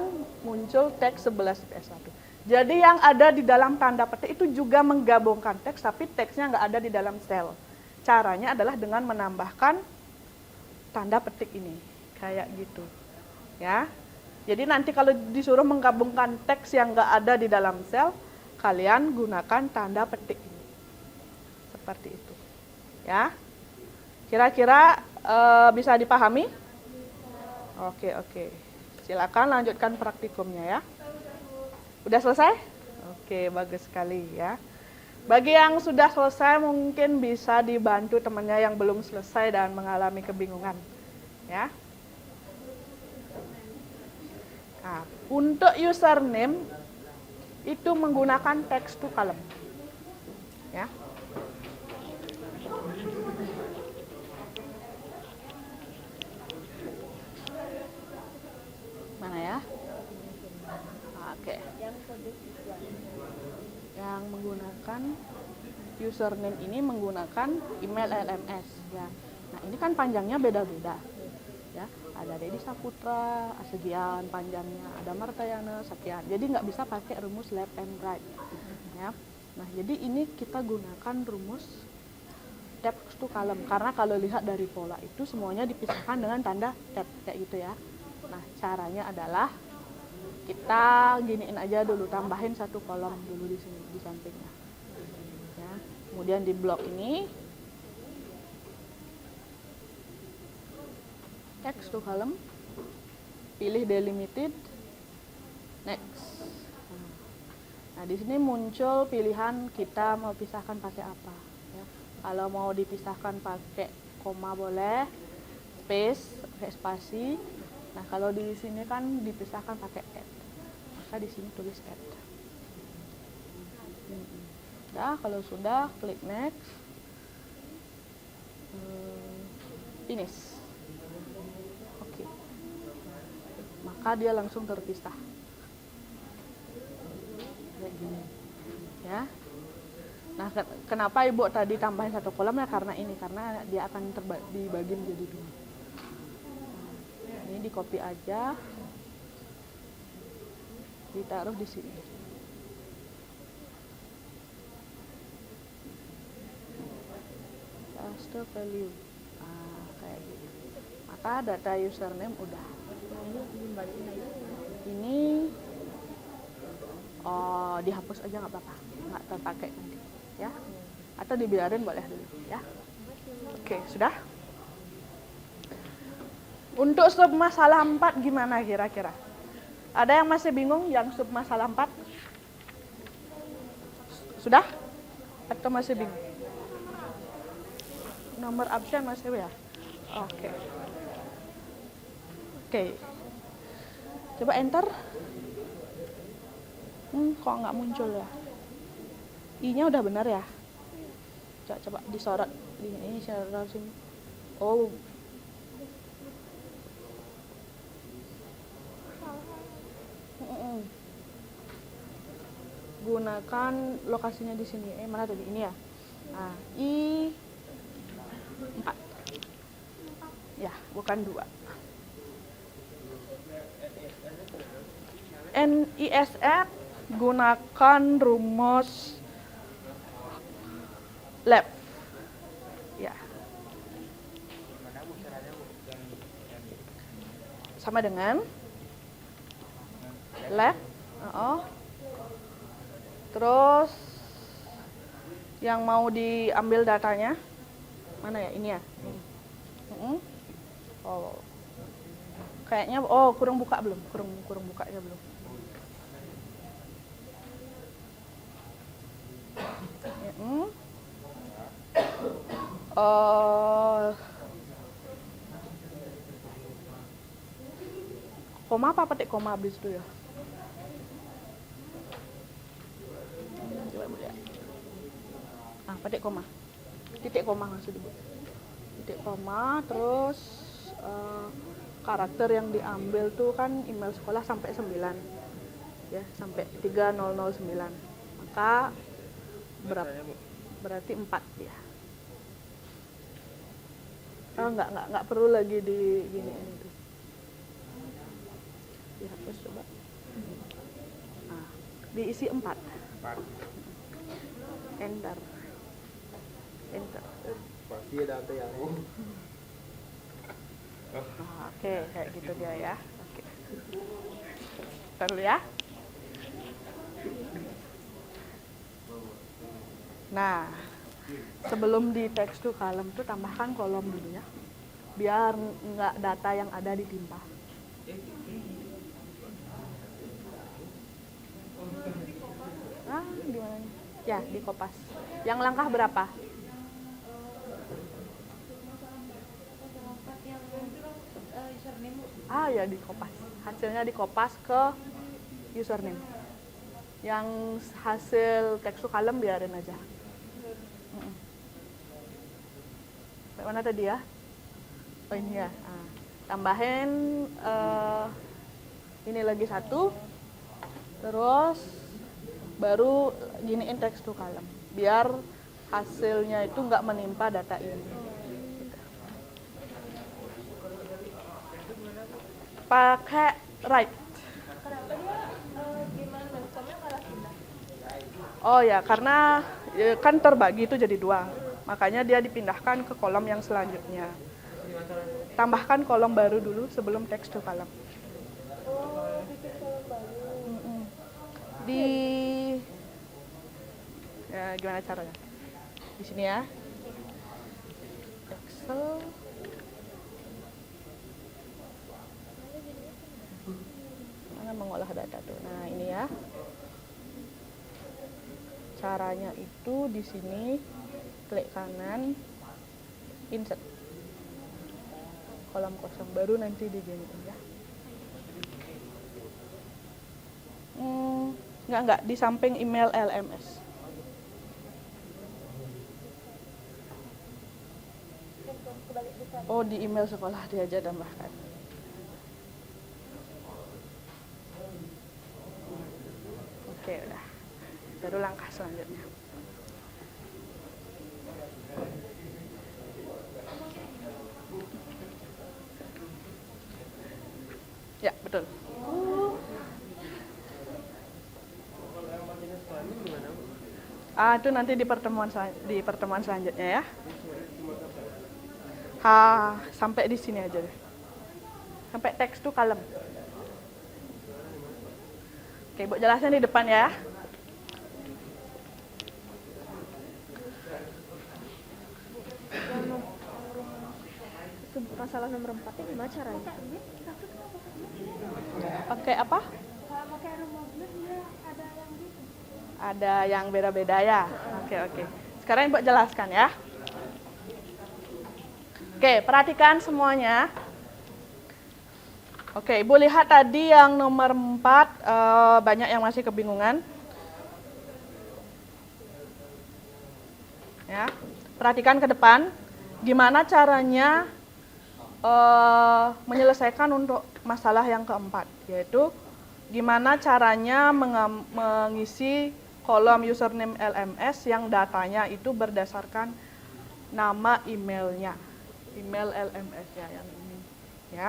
muncul teks 11 IPS 1. Jadi yang ada di dalam tanda petik itu juga menggabungkan teks, tapi teksnya nggak ada di dalam sel. Caranya adalah dengan menambahkan tanda petik ini, kayak gitu. Ya. Jadi nanti kalau disuruh menggabungkan teks yang nggak ada di dalam sel, kalian gunakan tanda petik ini. Seperti itu. Ya. Kira-kira bisa dipahami? Oke. Silakan lanjutkan praktikumnya ya. Udah selesai? Oke, bagus sekali ya. Bagi yang sudah selesai mungkin bisa dibantu temannya yang belum selesai dan mengalami kebingungan. Ya. Nah, untuk username itu menggunakan text to column. Ya. Mana ya? Oke. Yang menggunakan username ini menggunakan email LMS ya. Nah, ini kan panjangnya beda-beda. Ya, ada Dedi Saputra sekian panjangnya, ada Martayana sekian. Jadi nggak bisa pakai rumus left and right. Ya. Nah, jadi ini kita gunakan rumus text to column karena kalau lihat dari pola itu semuanya dipisahkan dengan tanda tab kayak gitu ya. Nah, caranya adalah kita giniin aja dulu, tambahin satu kolom dulu di sini di sampingnya. Ya. Kemudian di blok ini text to column, pilih delimited, next. Nah, di sini muncul pilihan kita mau pisahkan pakai apa. Ya. Kalau mau dipisahkan pakai koma boleh, space, pakai spasi. Nah, kalau di sini kan dipisahkan pakai add. Maka di sini tulis add. Nah, kalau sudah klik next. Finish. Oke. Maka dia langsung terpisah. Kayak gini. Ya. Nah, kenapa Ibu tadi tambahin satu kolom ya karena ini, karena dia akan dibagi menjadi dua. Ini di copy aja, ditaruh di sini. Paste value, kayak gitu. Maka data username udah. Ini dihapus aja nggak apa-apa, nggak terpakai nanti, ya. Atau dibiarin boleh dulu, ya. Oke, sudah. Untuk sub masalah 4 gimana kira-kira? Ada yang masih bingung yang sub masalah 4? Sudah? Atau masih bingung? Nomor absen masih ya? Oke. Oke. Coba enter. Kok nggak muncul ya? I-nya udah benar ya? Coba disorot di ini sorot sini. Oh. Gunakan lokasinya di sini. Mana tadi? Ini ya. Nah, I4. Ya, bukan 2. NISF gunakan rumus lab. Ya. Sama dengan lab. Terus yang mau diambil datanya mana ya? Ini ya. Oh. Kayaknya kurang buka belum? Kurang bukanya belum. Koma apa petik koma habis itu ya? Coba lihat. Petik koma. Titik koma maksud Ibu. Titik koma, terus karakter yang diambil tuh kan email sekolah sampai 9. Ya, sampai 3009. Maka berarti 4 ya. Enggak perlu lagi di gini ini tuh. Dihapus coba. Diisi 4. Enter. Pasti ada yang Oke, kayak gitu dia ya. Oke. Perlu ya. Nah, sebelum di text to column tuh tambahkan kolom dulu ya. Biar nggak data yang ada ditimpa. Gimana nih? Ya, di Kopas. Yang langkah berapa? Ya di Kopas. Hasilnya di Kopas ke username. Yang hasil text to column biarin aja. Mana tadi ya? Oh ini ya. Tambahin ini lagi 1. Terus baru giniin text to column. Biar hasilnya itu nggak menimpa data ini. Pakai write. Kenapa dia gimana menkomnya malah pindah? Oh ya, karena kan terbagi itu jadi 2. Makanya dia dipindahkan ke kolom yang selanjutnya. Tambahkan kolom baru dulu sebelum text to column. Oh, bikin kolom baru. Ya gimana caranya? Di sini ya. Excel. Mana mengolah data tuh. Nah, ini ya. Caranya itu di sini klik kanan, insert. Kolom kosong baru nanti diginiin ya. Enggak, di samping email LMS. Oh, di email sekolah dia aja tambahkan. Oke, udah. Baru langkah selanjutnya. Ya, betul. Itu nanti di pertemuan selanjutnya ya. Sampai di sini aja deh. Sampai text to column. Oke, Ibu jelasin di depan ya. Itu masalah nomor 4 ini gimana caranya? Pakai apa? Kalau pakai rumah dia ada yang gitu. Ada yang beda-beda ya. Oke. Sekarang Ibu jelaskan ya. Oke, perhatikan semuanya. Oke, Ibu lihat tadi yang nomor 4 banyak yang masih kebingungan. Ya, perhatikan ke depan, gimana caranya menyelesaikan untuk masalah yang keempat, yaitu gimana caranya mengisi kolom username LMS yang datanya itu berdasarkan nama emailnya, email LMS ya yang ini. Ya.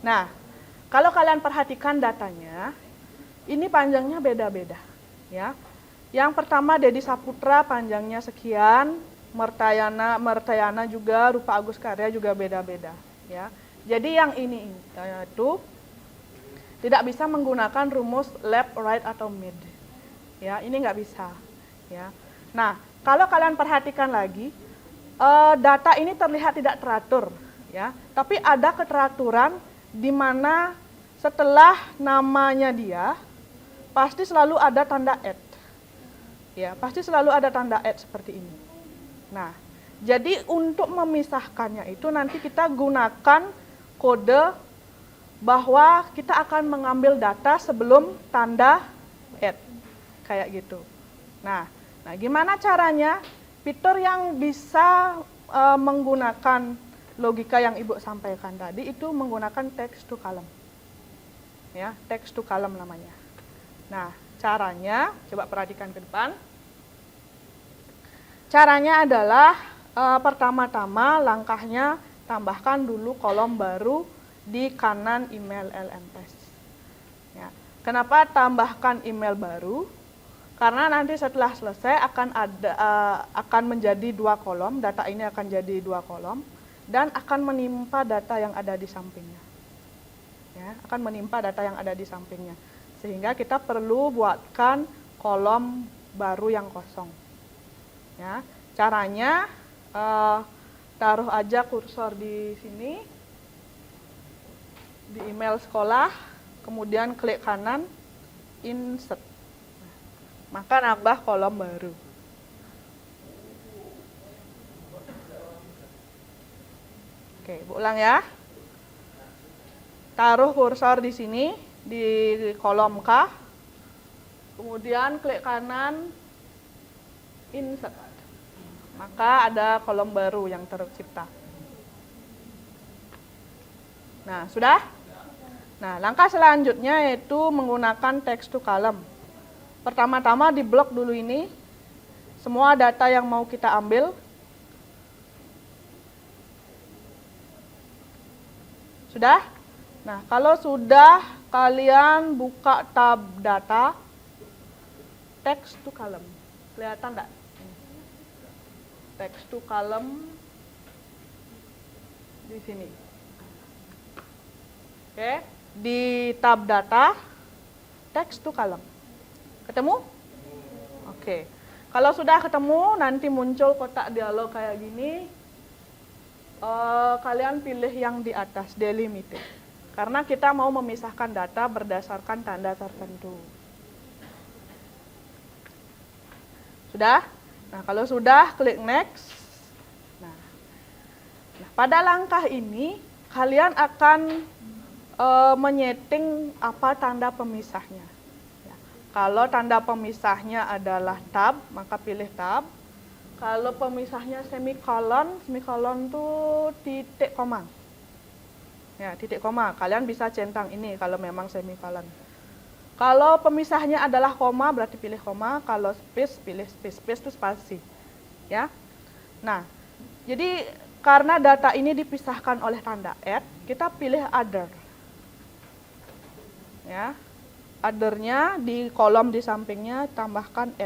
Nah, kalau kalian perhatikan datanya, ini panjangnya beda-beda. Ya. Yang pertama Dedi Saputra panjangnya sekian, Mertayana juga, Rupa Agus Karya juga beda-beda. Ya. Jadi yang ini itu tidak bisa menggunakan rumus left, right, atau mid. Ya, ini nggak bisa. Ya. Nah, kalau kalian perhatikan lagi, data ini terlihat tidak teratur. Ya. Tapi ada keteraturan di mana setelah namanya dia, pasti selalu ada tanda @ ya, pasti selalu ada tanda @ seperti ini. Nah, jadi untuk memisahkannya itu nanti kita gunakan kode bahwa kita akan mengambil data sebelum tanda @ kayak gitu. Nah, gimana caranya? Fitur yang bisa menggunakan logika yang Ibu sampaikan tadi itu menggunakan text to column. Ya, text to column namanya. Nah, caranya coba perhatikan ke depan. Caranya adalah pertama-tama langkahnya tambahkan dulu kolom baru di kanan email LMS. Ya. Kenapa tambahkan email baru? Karena nanti setelah selesai akan menjadi 2 kolom, data ini akan jadi 2 kolom dan akan menimpa data yang ada di sampingnya. Ya, akan menimpa data yang ada di sampingnya. Sehingga kita perlu buatkan kolom baru yang kosong. Ya, caranya taruh aja kursor di sini di email sekolah, kemudian klik kanan, insert. Maka nambah kolom baru. Oke, ulang ya. Taruh kursor di sini di kolom K, kemudian klik kanan, insert. Maka ada kolom baru yang tercipta. Nah, sudah? Nah, langkah selanjutnya yaitu menggunakan text to column. Pertama-tama di blok dulu ini, semua data yang mau kita ambil. Sudah? Nah, kalau sudah, kalian buka tab data, text to column. Kelihatan enggak? Text to column di sini. Oke, di tab data, text to column. Ketemu? Oke. Kalau sudah ketemu, nanti muncul kotak dialog kayak gini. Kalian pilih yang di atas, delimited. Karena kita mau memisahkan data berdasarkan tanda tertentu. Sudah? Nah, kalau sudah, klik next. Nah, pada langkah ini, kalian akan menyeting apa tanda pemisahnya. Ya. Kalau tanda pemisahnya adalah tab, maka pilih tab. Kalau pemisahnya semikolon, semikolon itu titik koma. Ya, titik koma. Kalian bisa centang ini kalau memang semikolon. Kalau pemisahnya adalah koma, berarti pilih koma. Kalau space, pilih space. Space itu spasi. Ya. Nah, jadi karena data ini dipisahkan oleh tanda @ kita pilih other. Ya. Other-nya di kolom di sampingnya tambahkan @.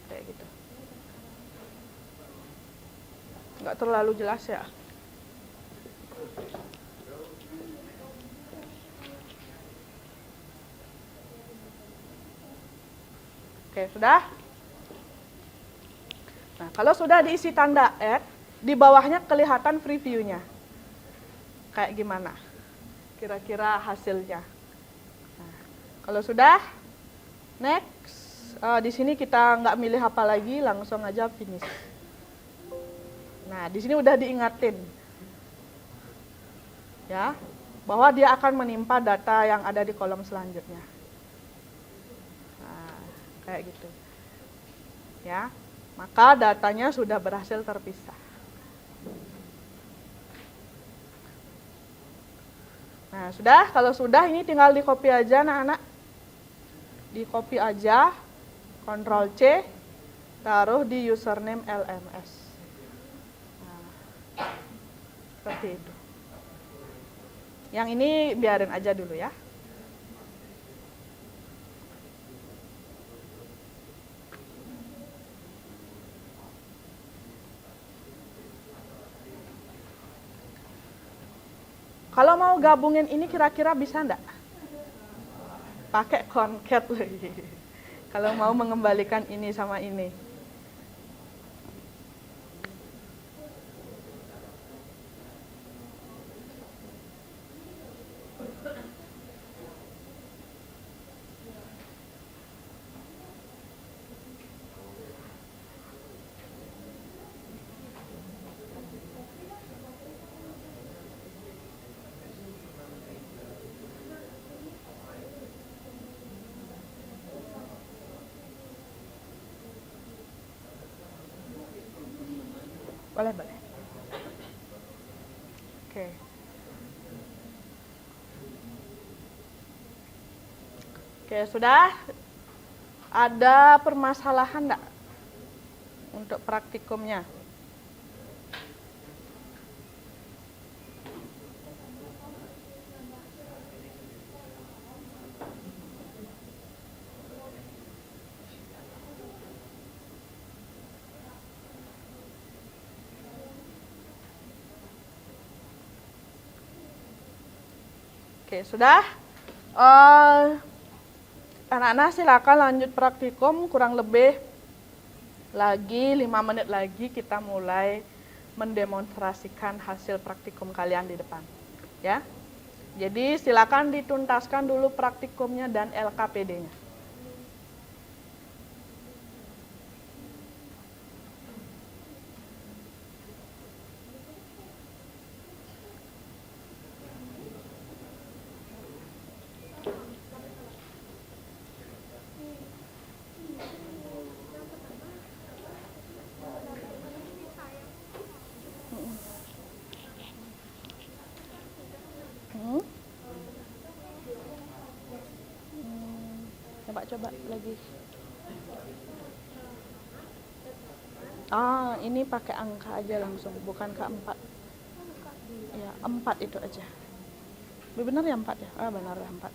Kayak gitu. Nggak terlalu jelas ya. Oke, sudah? Nah, kalau sudah diisi tanda @, di bawahnya kelihatan preview-nya. Kayak gimana? Kira-kira hasilnya. Nah, kalau sudah, next. Di sini kita nggak milih apa lagi, langsung aja finish. Nah, di sini udah diingatin. Ya, bahwa dia akan menimpa data yang ada di kolom selanjutnya. Kayak gitu. Ya. maka datanya sudah berhasil terpisah. Nah, sudah, kalau sudah ini tinggal di copy aja anak-anak. Di copy aja, Ctrl C, taruh di username LMS. Nah, seperti itu. Yang ini biarin aja dulu ya. Kalau mau gabungin ini kira-kira bisa enggak? Pakai concat lagi. Kalau mau mengembalikan ini sama ini. Boleh, boleh. Oke. Oke, sudah. Ada permasalahan enggak untuk praktikumnya? Oke, sudah. Anak-anak silakan lanjut praktikum, kurang lebih lagi 5 menit lagi kita mulai mendemonstrasikan hasil praktikum kalian di depan. Ya. Jadi silakan dituntaskan dulu praktikumnya dan LKPD-nya. Coba lagi. Ini pakai angka aja langsung, bukan ke 4. Ya, 4 itu aja. Benar ya 4 ya? Benar ya 4.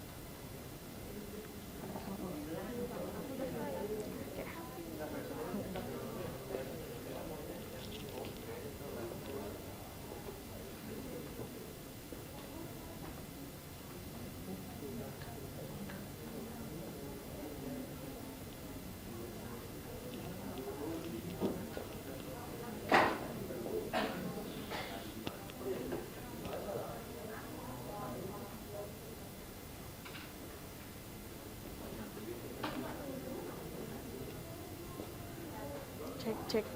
Cek.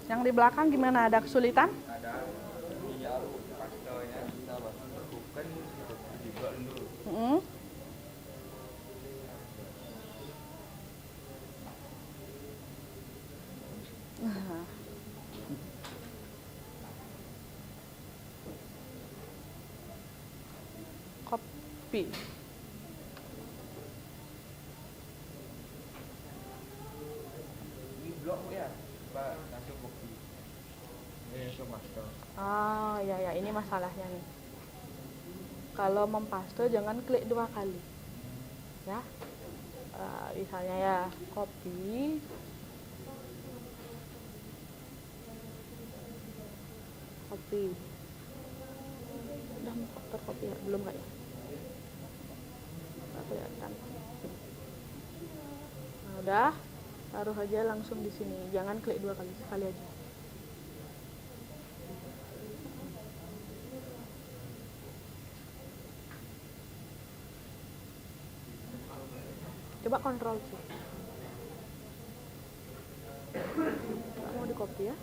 Yang di belakang gimana? Ada kesulitan? Ada iya pastonya kita bukan juga dulu. Copy. Ini blok ya, Pak, langsung kopi. Langsung master. Ya, ini masalahnya nih. Kalau mempaste jangan klik 2 kali. Ya. Misalnya ya, copy. Udah tercopy ya? Belum nggak ya? Nggak kelihatan. Nah, udah. Taruh aja langsung di sini. Jangan klik 2 kali, sekali aja. Coba Pak Ctrl C. Nggak mau di copy ya?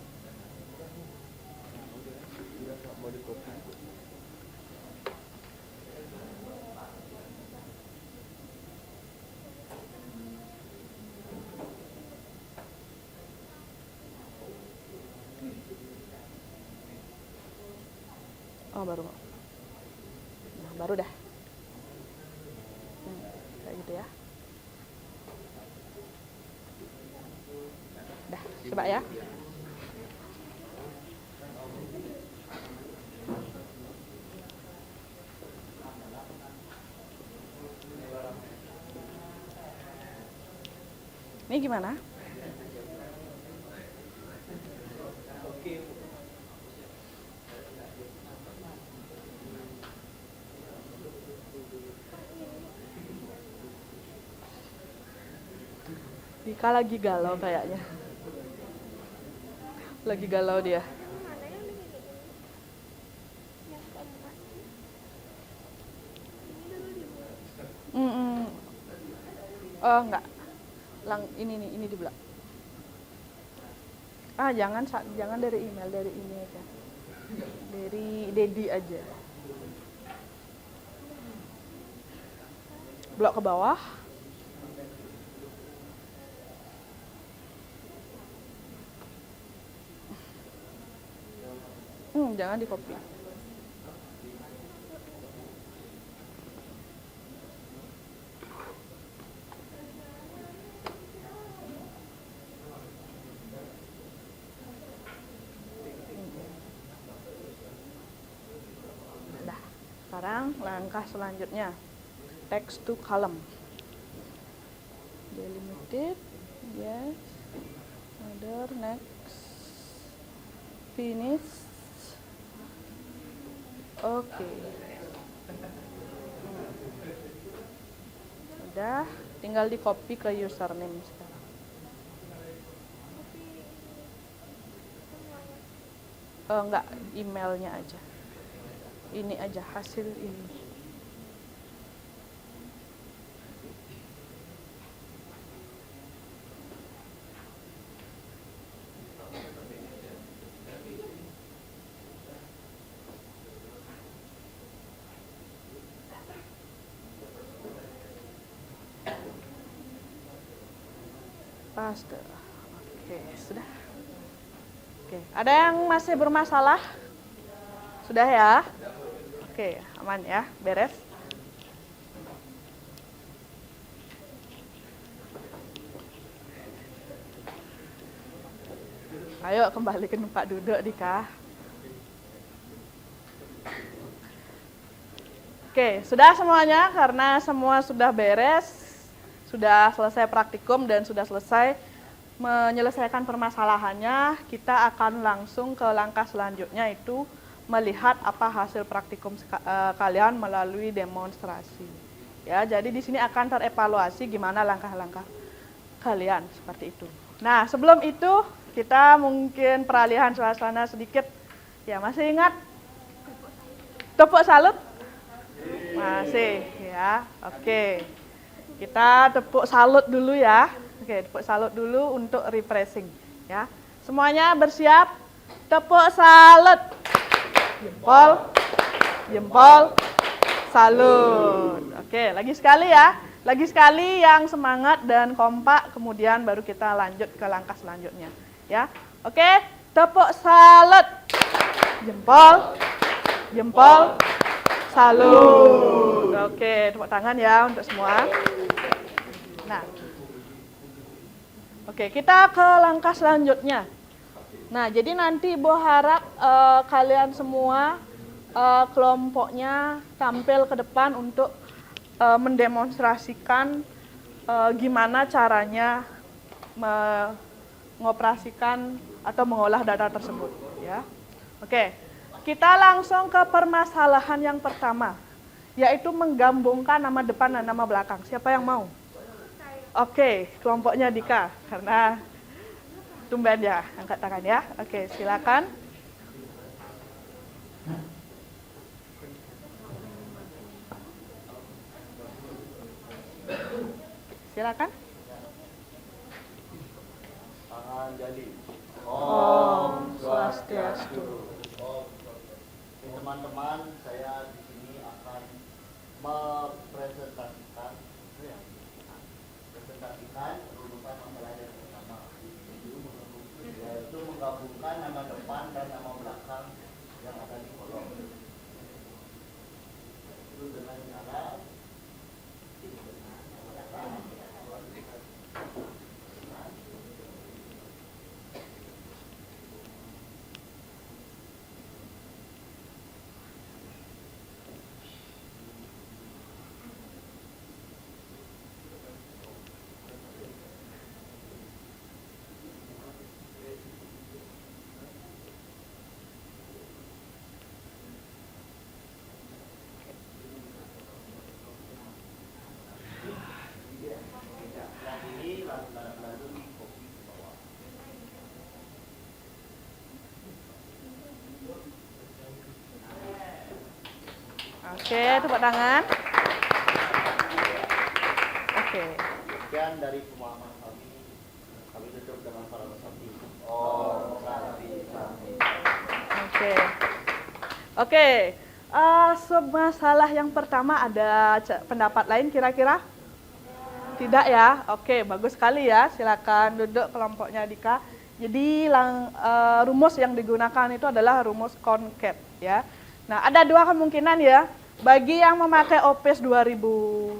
Oh baru. Nah, baru dah. Kayak gitu ya. Dah, coba ya. Ini gimana? Dika lagi galau kayaknya. Lagi galau dia. Mana yang ini? Yang keempat. Ini dulu dibuat. Oh enggak. Ini nih, ini di belakang. Ah, jangan dari email, dari ini aja. Dari Dedi aja. Blok ke bawah. Jangan di copy. Nah, sekarang langkah selanjutnya, text to column. Delimited, yes, other, next, finish. Oke. Udah, tinggal di copy ke username sekarang. Enggak, emailnya aja. Ini aja hasil ini. Paste. Oke, sudah. Oke, ada yang masih bermasalah? Sudah ya? Oke, aman ya, beres. Ayo kembali ke tempat duduk, Dika. Oke, sudah semuanya, karena semua sudah beres, sudah selesai praktikum dan sudah selesai menyelesaikan permasalahannya, kita akan langsung ke langkah selanjutnya, itu melihat apa hasil praktikum kalian melalui demonstrasi. Ya, jadi di sini akan terevaluasi gimana langkah-langkah kalian seperti itu. Nah, sebelum itu kita mungkin peralihan suasana sedikit. Ya, masih ingat tepuk salut? Masih ya. Oke. Kita tepuk salut dulu ya. Oke, tepuk salut dulu untuk refreshing ya. Semuanya bersiap? Tepuk salut. Jempol. Jempol. Salut. Oke, lagi sekali ya. Lagi sekali yang semangat dan kompak, kemudian baru kita lanjut ke langkah selanjutnya ya. Oke, tepuk salut. Jempol. Jempol. Salut. Oke, tepuk tangan ya untuk semua. Nah, oke, kita ke langkah selanjutnya. Nah, jadi nanti Ibu harap kalian semua kelompoknya tampil ke depan untuk mendemonstrasikan gimana caranya mengoperasikan atau mengolah data tersebut. Ya, oke. Kita langsung ke permasalahan yang pertama, yaitu menggabungkan nama depan dan nama belakang. Siapa yang mau? Oke, kelompoknya Dika, karena tumben ya, angkat tangan ya. Oke, silakan. silakan. Tangan jadi. Om Swastiastu. Teman-teman, saya di sini akan mempresentasikan runutan masalah yang pertama, yaitu menggabungkan nama depan dan nama belakang yang ada di kolom. Itu dengan cara Oke, tepuk tangan. Oke. sekian dari pemahaman kami tutup dengan para sakti. Om Santi Santi. Oke. Oke. Masalah yang pertama ada pendapat lain kira-kira? Tidak ya? Oke, bagus sekali ya. Silakan duduk kelompoknya Dika. Jadi rumus yang digunakan itu adalah rumus concat ya. Nah, ada dua kemungkinan ya. Bagi yang memakai OPS 2007,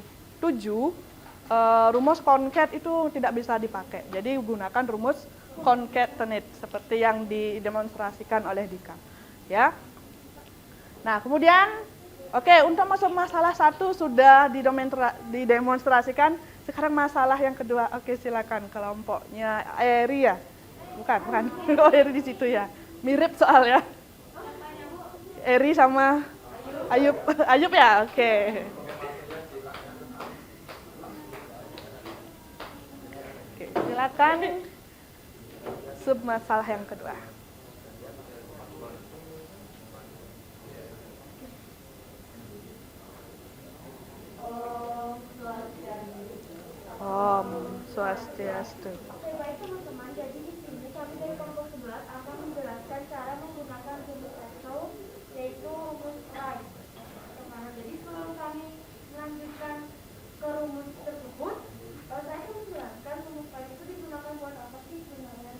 rumus concat itu tidak bisa dipakai. Jadi gunakan rumus concatenate seperti yang didemonstrasikan oleh Dika. Ya. Nah, kemudian untuk masuk masalah 1 sudah didemonstrasikan. Sekarang masalah yang kedua. Oke, silakan kelompoknya Eri ya. Bukan. Oh, Eri di situ ya. Mirip soalnya. Eri sama Ayub ya. Oke. Silakan sub masalah yang kedua. Om Swastiastu. Oke, baik teman-teman. Jadi di sini kami dari kelompok 11 akan menjelaskan cara menggunakan rumus Excel, yaitu rumus right. Jadi sebelum kami melanjutkan ke rumus tersebut, saya akan menjelaskan rumus right itu digunakan buat apa sih sebenarnya.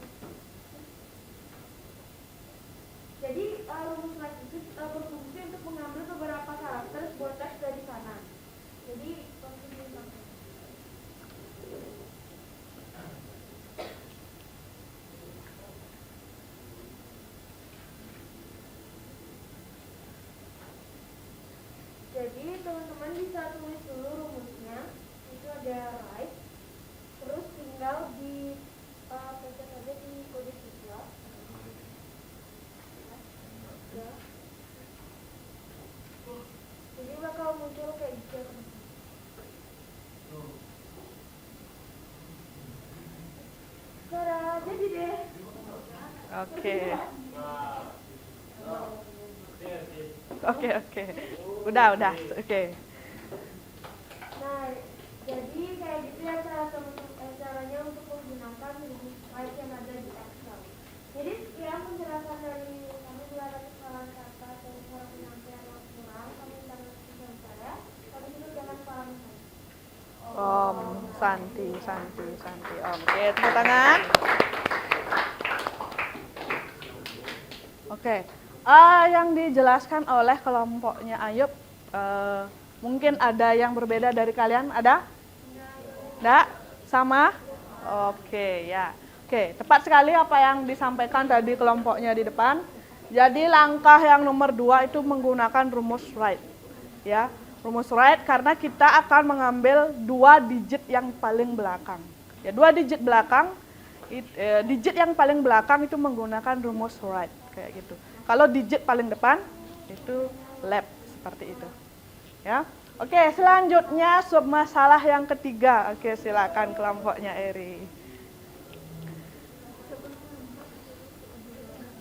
Jadi rumus right itu berfungsi untuk mengambil beberapa karakter sebuah teks dari kanan. Jadi teman-teman bisa tulis dulu rumusnya. Itu ada right. Terus tinggal di pencet aja di kode siswa. Ya. Jadi bakal muncul kayak gitu. Cara jadi deh. Oke. Oke. Udah. Oke. Nah, jadi kayak gitu ya caranya untuk menggunakan rumus right yang ada di Excel. Jadi sekian penjelasan dari kami. Bila ada kesalahan kata atau kurang penyampaian yang kurang, kami minta maaf saya. Kami juga jangan paham. Om Santi. Oke, tepuk tangan. Oke. Yang dijelaskan oleh kelompoknya Ayub, mungkin ada yang berbeda dari kalian? Ada? Enggak? Sama? Oke, ya. Oke, tepat sekali apa yang disampaikan tadi kelompoknya di depan. Jadi langkah yang nomor 2 itu menggunakan rumus right. Ya, rumus right karena kita akan mengambil 2 digit yang paling belakang. Ya, 2 digit belakang, digit yang paling belakang itu menggunakan rumus right kayak gitu. Kalau digit paling depan itu left seperti itu. Ya. Oke, selanjutnya sub masalah yang ketiga. Oke, silakan kelompoknya Eri.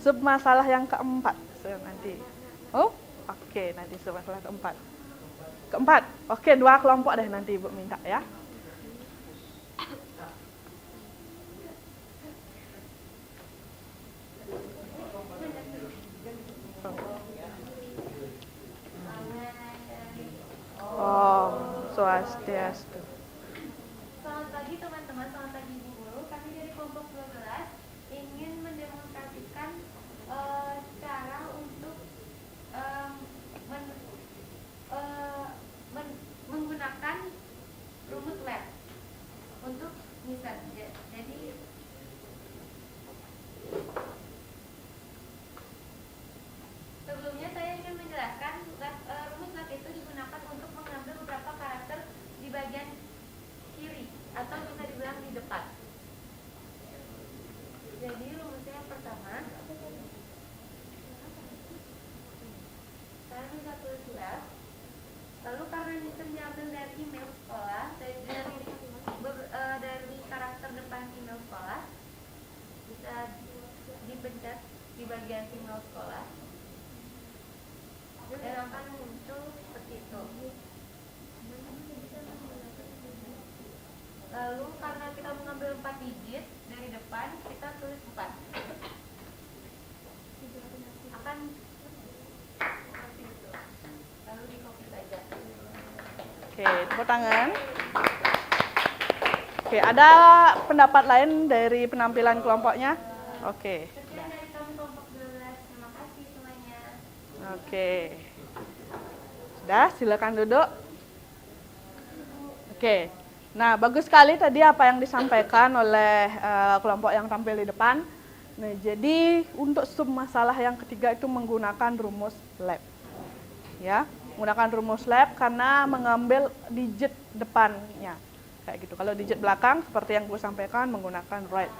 Sub masalah yang keempat nanti. Oh, oke, nanti sub masalah keempat. Oke, 2 kelompok deh nanti Ibu minta ya. Swastiastu. Selamat pagi teman-teman, selamat pagi Ibu Guru. Kami dari kelompok 12 ingin mendemonstrasikan cara untuk menggunakan rumus lab untuk misal. Jadi sebelumnya saya ingin menjelaskan rumus lab itu digunakan untuk mengambil beberapa karakter di bagian kiri atau bisa dibilang di depan. Jadi rumusnya yang pertama, saya bisa tulis lab. Lalu karena ini diambil dari email sekolah, dari karakter depan email sekolah, bisa dipencet di bagian email sekolah dan akan muncul seperti itu. Lalu karena kita mengambil 4 digit dari depan, kita tulis 4. Akan seperti itu. Lalu di copy saja. Oke, tepuk tangan. Oke, ada pendapat lain dari penampilan kelompoknya? Oke. Sekian dari kami kelompok 12. Terima kasih semuanya. Oke. Sudah, silakan duduk. Oke. Nah, bagus sekali tadi apa yang disampaikan oleh kelompok yang tampil di depan. Nah, jadi untuk sub masalah yang ketiga itu menggunakan rumus lab. Ya, menggunakan rumus lab karena mengambil digit depannya. Kayak gitu. Kalau digit belakang seperti yang gue sampaikan menggunakan right.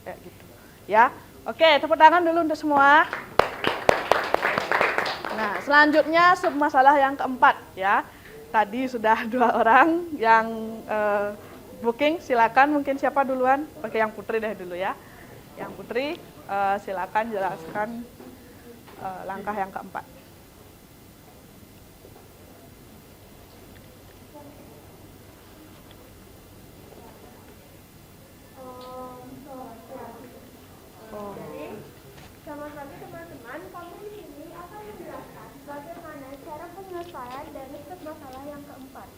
Kayak gitu. Ya. Oke, tepuk tangan dulu untuk semua. Nah, selanjutnya sub masalah yang keempat ya. Tadi sudah 2 orang yang booking, silakan mungkin siapa duluan? Oke, yang Putri deh dulu ya. Yang Putri, silakan jelaskan langkah yang keempat. Jadi, selamat pagi teman-teman. Kami di sini akan menjelaskan bagaimana cara penyelesaian dari sub masalah yang keempat.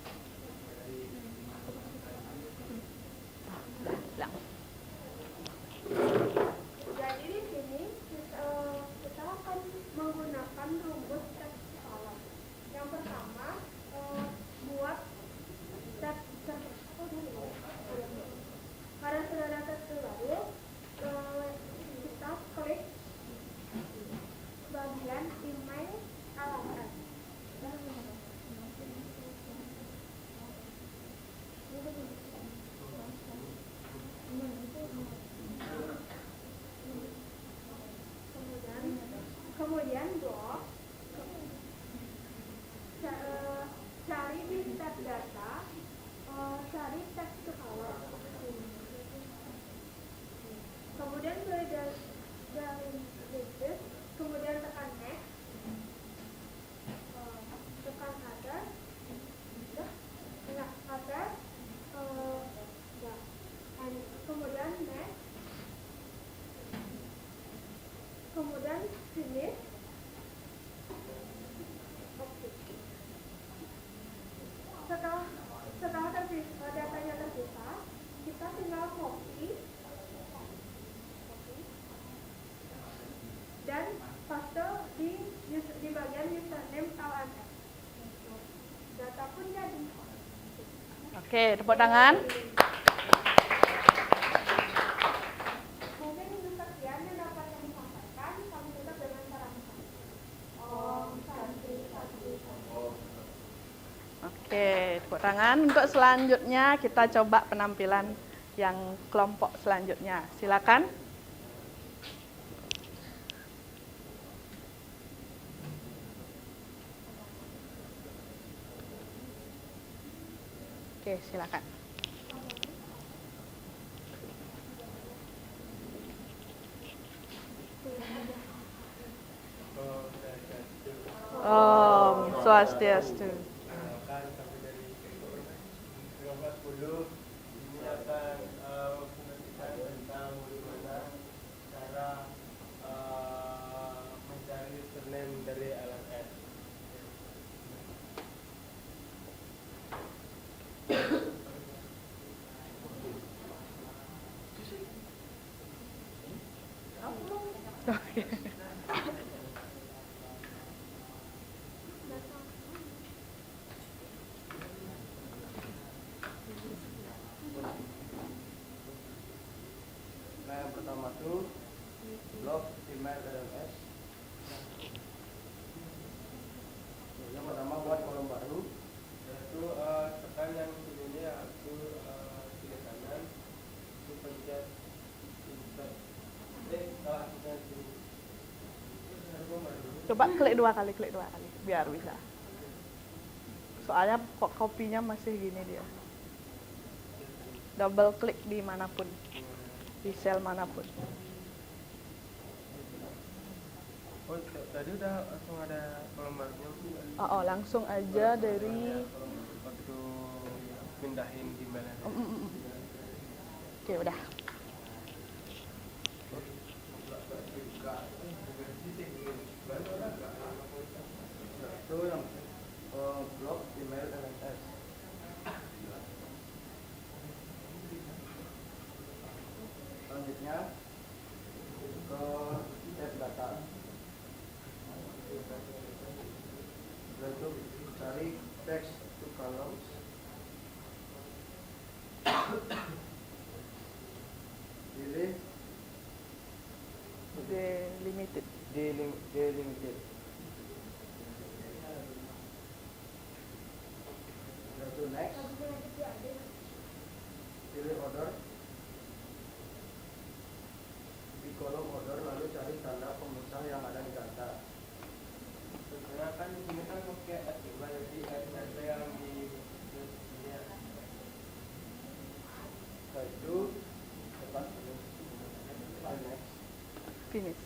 Jadi di sini kita akan menggunakan rumus tes skala. Yang pertama, buat tes karena sudah ada tes baru, kita klik bagian email alamat. Kemudian blok, cari di tab data, cari teks skala. Kemudian mulai dari list, kemudian tekan next, tekan other, other, kemudian next, kemudian finish. Oke. Setelah datanya terpisah, kita tinggal copy dan paste di bagian username LMS. Data pun jadi. Oke, tepuk tangan. Mungkin itu sekian yang dapat kami sampaikan. Kami tutup dengan saran-saran. Om Santi Santi Santi. Oke, tepuk tangan. Untuk selanjutnya kita coba penampilan yang kelompok selanjutnya. Silakan. Oke, silakan. Om Swastiastu. Kan kami dari 1510 ini akan mengajarkan tentang bagaimana cara mencari username dari LMS. Oke. Nah, yang pertama tuh blog email LMS. Yang pertama buat kolom baru. Yaitu tekan yang sebelumnya yaitu kiri kanan itu pencet insert. Salah kita di Coba klik dua kali biar bisa. Soalnya kok kopinya masih gini dia. Double klik di manapun, di sel manapun. Oh, tadi udah langsung ada kolom barunya. Oh, langsung aja dari. Waktu pindahin emailnya. Oke, udah. Itu yang blog email LMS. Selanjutnya ke tab data. Setelah itu cari text to columns. Pilih Delimited. delimited. Setelah itu next. Pilih order. Di kolom order lalu cari tanda pemisah yang ada di data. Sebenarnya kan di sini kan pakai HTML, jadi ada yang di sini. Setelah itu tekan next. Finish.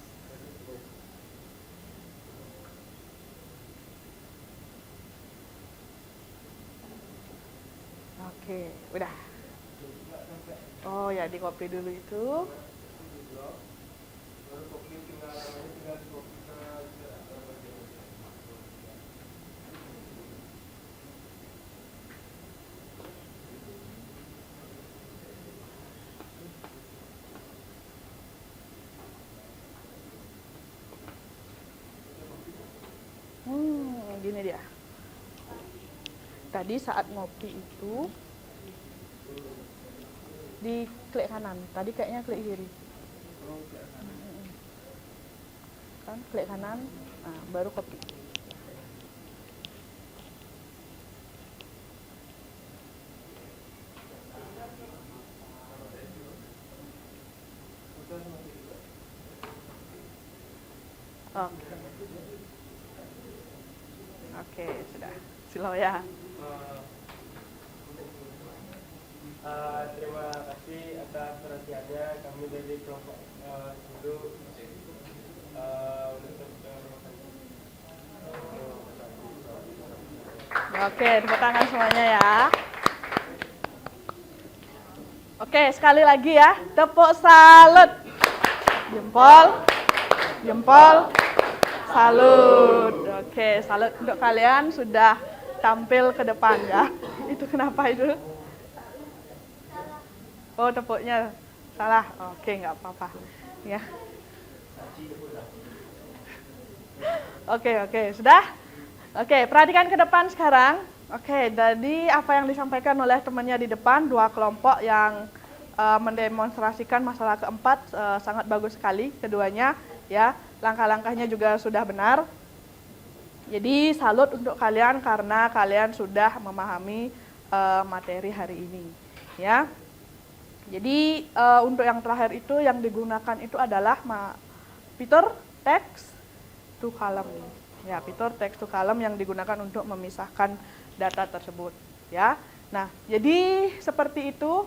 Oke, udah. Oh ya, di copy dulu itu. Baru copy tinggal di copy ke bagian. Gini dia. Tadi saat ngopi itu di klik kanan. Tadi kayaknya klik kiri. Kan klik kanan, nah, baru copy. Oke. Oke, sudah. Silau ya. Terima kasih atas perhatiannya. Kami dari kelompok Hindu Oke, tepuk tangan semuanya ya. Oke, sekali lagi ya. Tepuk salut. Jempol. Jempol. Salut. Oke, salut untuk kalian sudah tampil ke depan ya. Itu kenapa itu? Oh, tepuknya salah. Oke, nggak apa-apa. Ya. Oke, sudah? Oke, perhatikan ke depan sekarang. Oke, jadi apa yang disampaikan oleh temannya di depan, dua kelompok yang mendemonstrasikan masalah keempat sangat bagus sekali keduanya, ya. Langkah-langkahnya juga sudah benar. Jadi salut untuk kalian karena kalian sudah memahami materi hari ini, ya. Jadi untuk yang terakhir itu yang digunakan itu adalah fitur text to column. Ya, fitur text to column yang digunakan untuk memisahkan data tersebut, ya. Nah, jadi seperti itu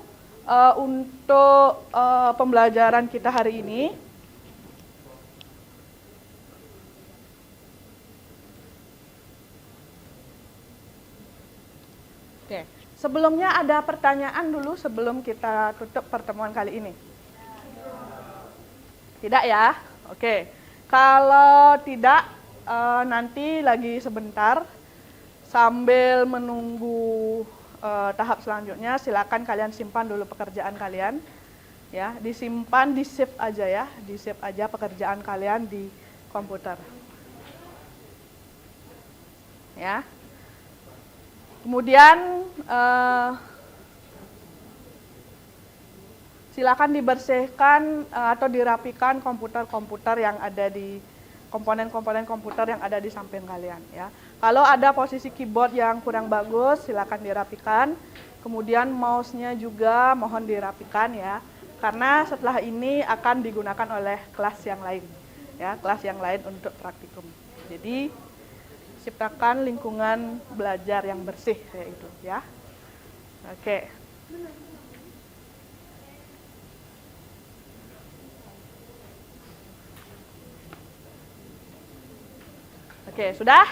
untuk pembelajaran kita hari ini. Oke, sebelumnya ada pertanyaan dulu sebelum kita tutup pertemuan kali ini. Tidak ya? Oke, kalau tidak nanti lagi sebentar sambil menunggu tahap selanjutnya, silakan kalian simpan dulu pekerjaan kalian. Ya, disimpan, di save aja ya, di save aja pekerjaan kalian di komputer. Ya. Kemudian silakan dibersihkan atau dirapikan komputer-komputer yang ada di komponen-komponen komputer yang ada di samping kalian ya. Kalau ada posisi keyboard yang kurang bagus, silakan dirapikan. Kemudian mouse-nya juga mohon dirapikan ya. Karena setelah ini akan digunakan oleh kelas yang lain ya, kelas yang lain untuk praktikum. Jadi ciptakan lingkungan belajar yang bersih kayak itu ya. Oke. Oke, sudah?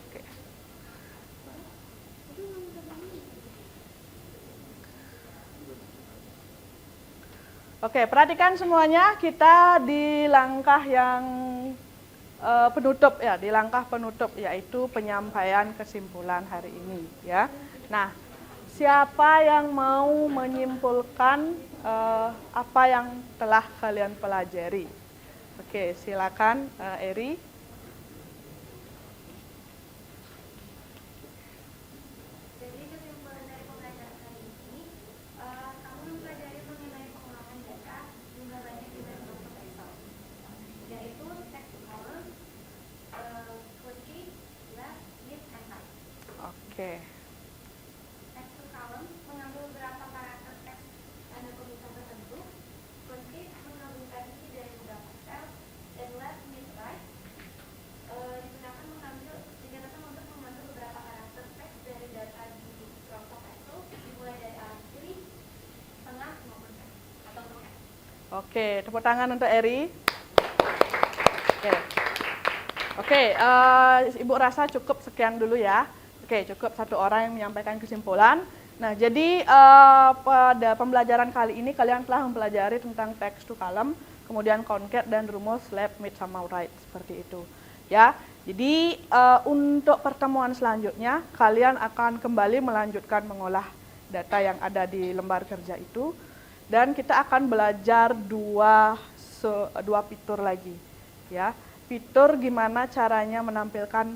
Oke. Oke, perhatikan semuanya, kita di langkah yang penutup ya, di langkah penutup yaitu penyampaian kesimpulan hari ini ya. Nah, siapa yang mau menyimpulkan apa yang telah kalian pelajari? Oke, silakan Eri. Jadi kesimpulan dari pembelajaran kali ini, kamu mempelajari mengenai pengolahan data jumlah banyak di Microsoft Excel, yaitu text column, query, left, list, and type. Oke. Text to column mengambil beberapa karakter teks tanda pemisah tertentu, query menggabungkan isi dari beberapa sel, dan left, mid, right digunakan untuk mengambil beberapa karakter teks dari data di Microsoft Excel dimulai dari arah kiri, tengah maupun teks atau teks. Oke, tepuk tangan untuk Eri. Oke, Ibu rasa cukup sekian dulu ya. Oke, cukup satu orang yang menyampaikan kesimpulan. Nah, jadi pada pembelajaran kali ini kalian telah mempelajari tentang text to column, kemudian concat dan rumus left, mid, sama right seperti itu. Ya, jadi untuk pertemuan selanjutnya kalian akan kembali melanjutkan mengolah data yang ada di lembar kerja itu, dan kita akan belajar dua fitur lagi. Ya, fitur gimana caranya menampilkan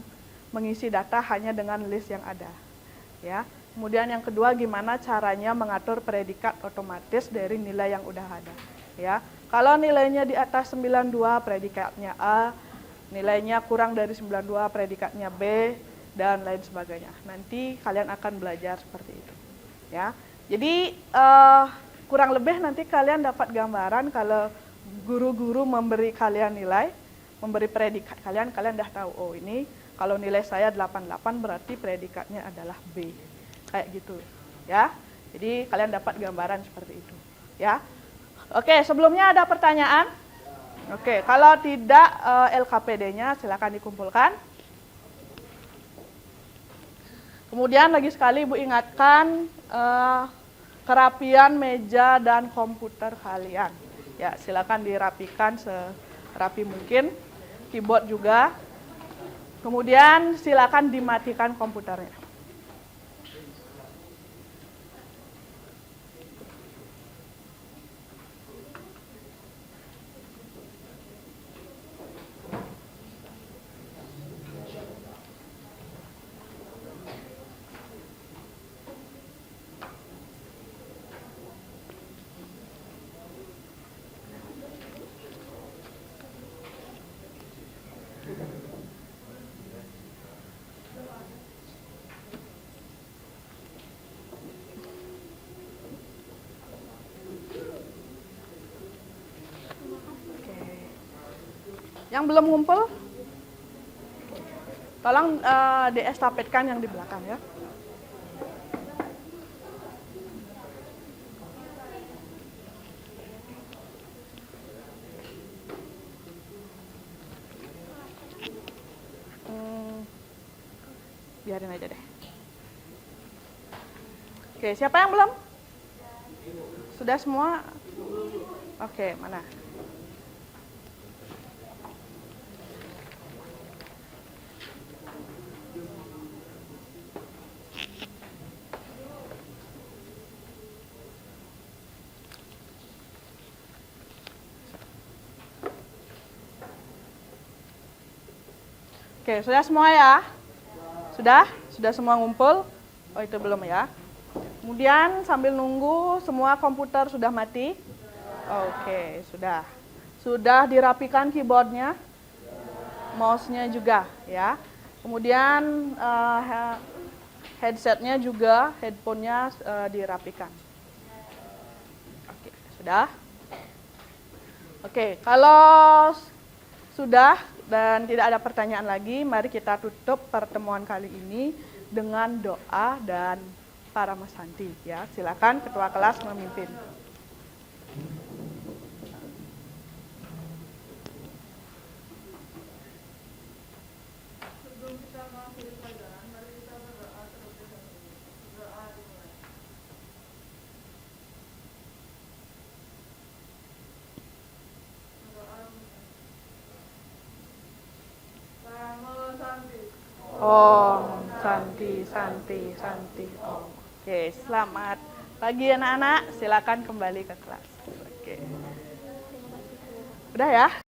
mengisi data hanya dengan list yang ada. Ya. Kemudian yang kedua gimana caranya mengatur predikat otomatis dari nilai yang udah ada. Ya. Kalau nilainya di atas 92 predikatnya A, nilainya kurang dari 92 predikatnya B, dan lain sebagainya. Nanti kalian akan belajar seperti itu. Ya. Jadi kurang lebih nanti kalian dapat gambaran kalau guru-guru memberi kalian nilai, memberi predikat kalian udah tahu, oh ini kalau nilai saya 88 berarti predikatnya adalah B. Kayak gitu, ya. Jadi kalian dapat gambaran seperti itu, ya. Oke, sebelumnya ada pertanyaan? Oke, kalau tidak LKPD-nya silakan dikumpulkan. Kemudian lagi sekali Ibu ingatkan kerapian meja dan komputer kalian. Ya, silakan dirapikan serapi mungkin. Keyboard juga. Kemudian silakan dimatikan komputernya. Yang belum ngumpul, tolong diestafetkan yang di belakang ya. Biarin aja deh. Oke, siapa yang belum? Sudah semua? Oke, mana? Oke, sudah semua ya? Sudah? Sudah semua ngumpul? Oh, itu belum ya. Kemudian sambil nunggu semua komputer sudah mati? Oke, sudah. Sudah dirapikan keyboardnya? Mouse-nya juga ya. Kemudian headsetnya juga, headphone-nya dirapikan. Oke, sudah? Oke, kalau sudah dan tidak ada pertanyaan lagi, mari kita tutup pertemuan kali ini dengan doa dan para Mas Santi ya. Silakan ketua kelas memimpin. Sebelum kita mengakhiri pelajaran, mari kita berdoa terlebih dahulu. Berdoa dimulai. Berdoa dimulai. Namo Santi. Om Santi, Santi, Santi. Om. Oke, selamat pagi anak-anak. Silakan kembali ke kelas. Oke. Udah ya?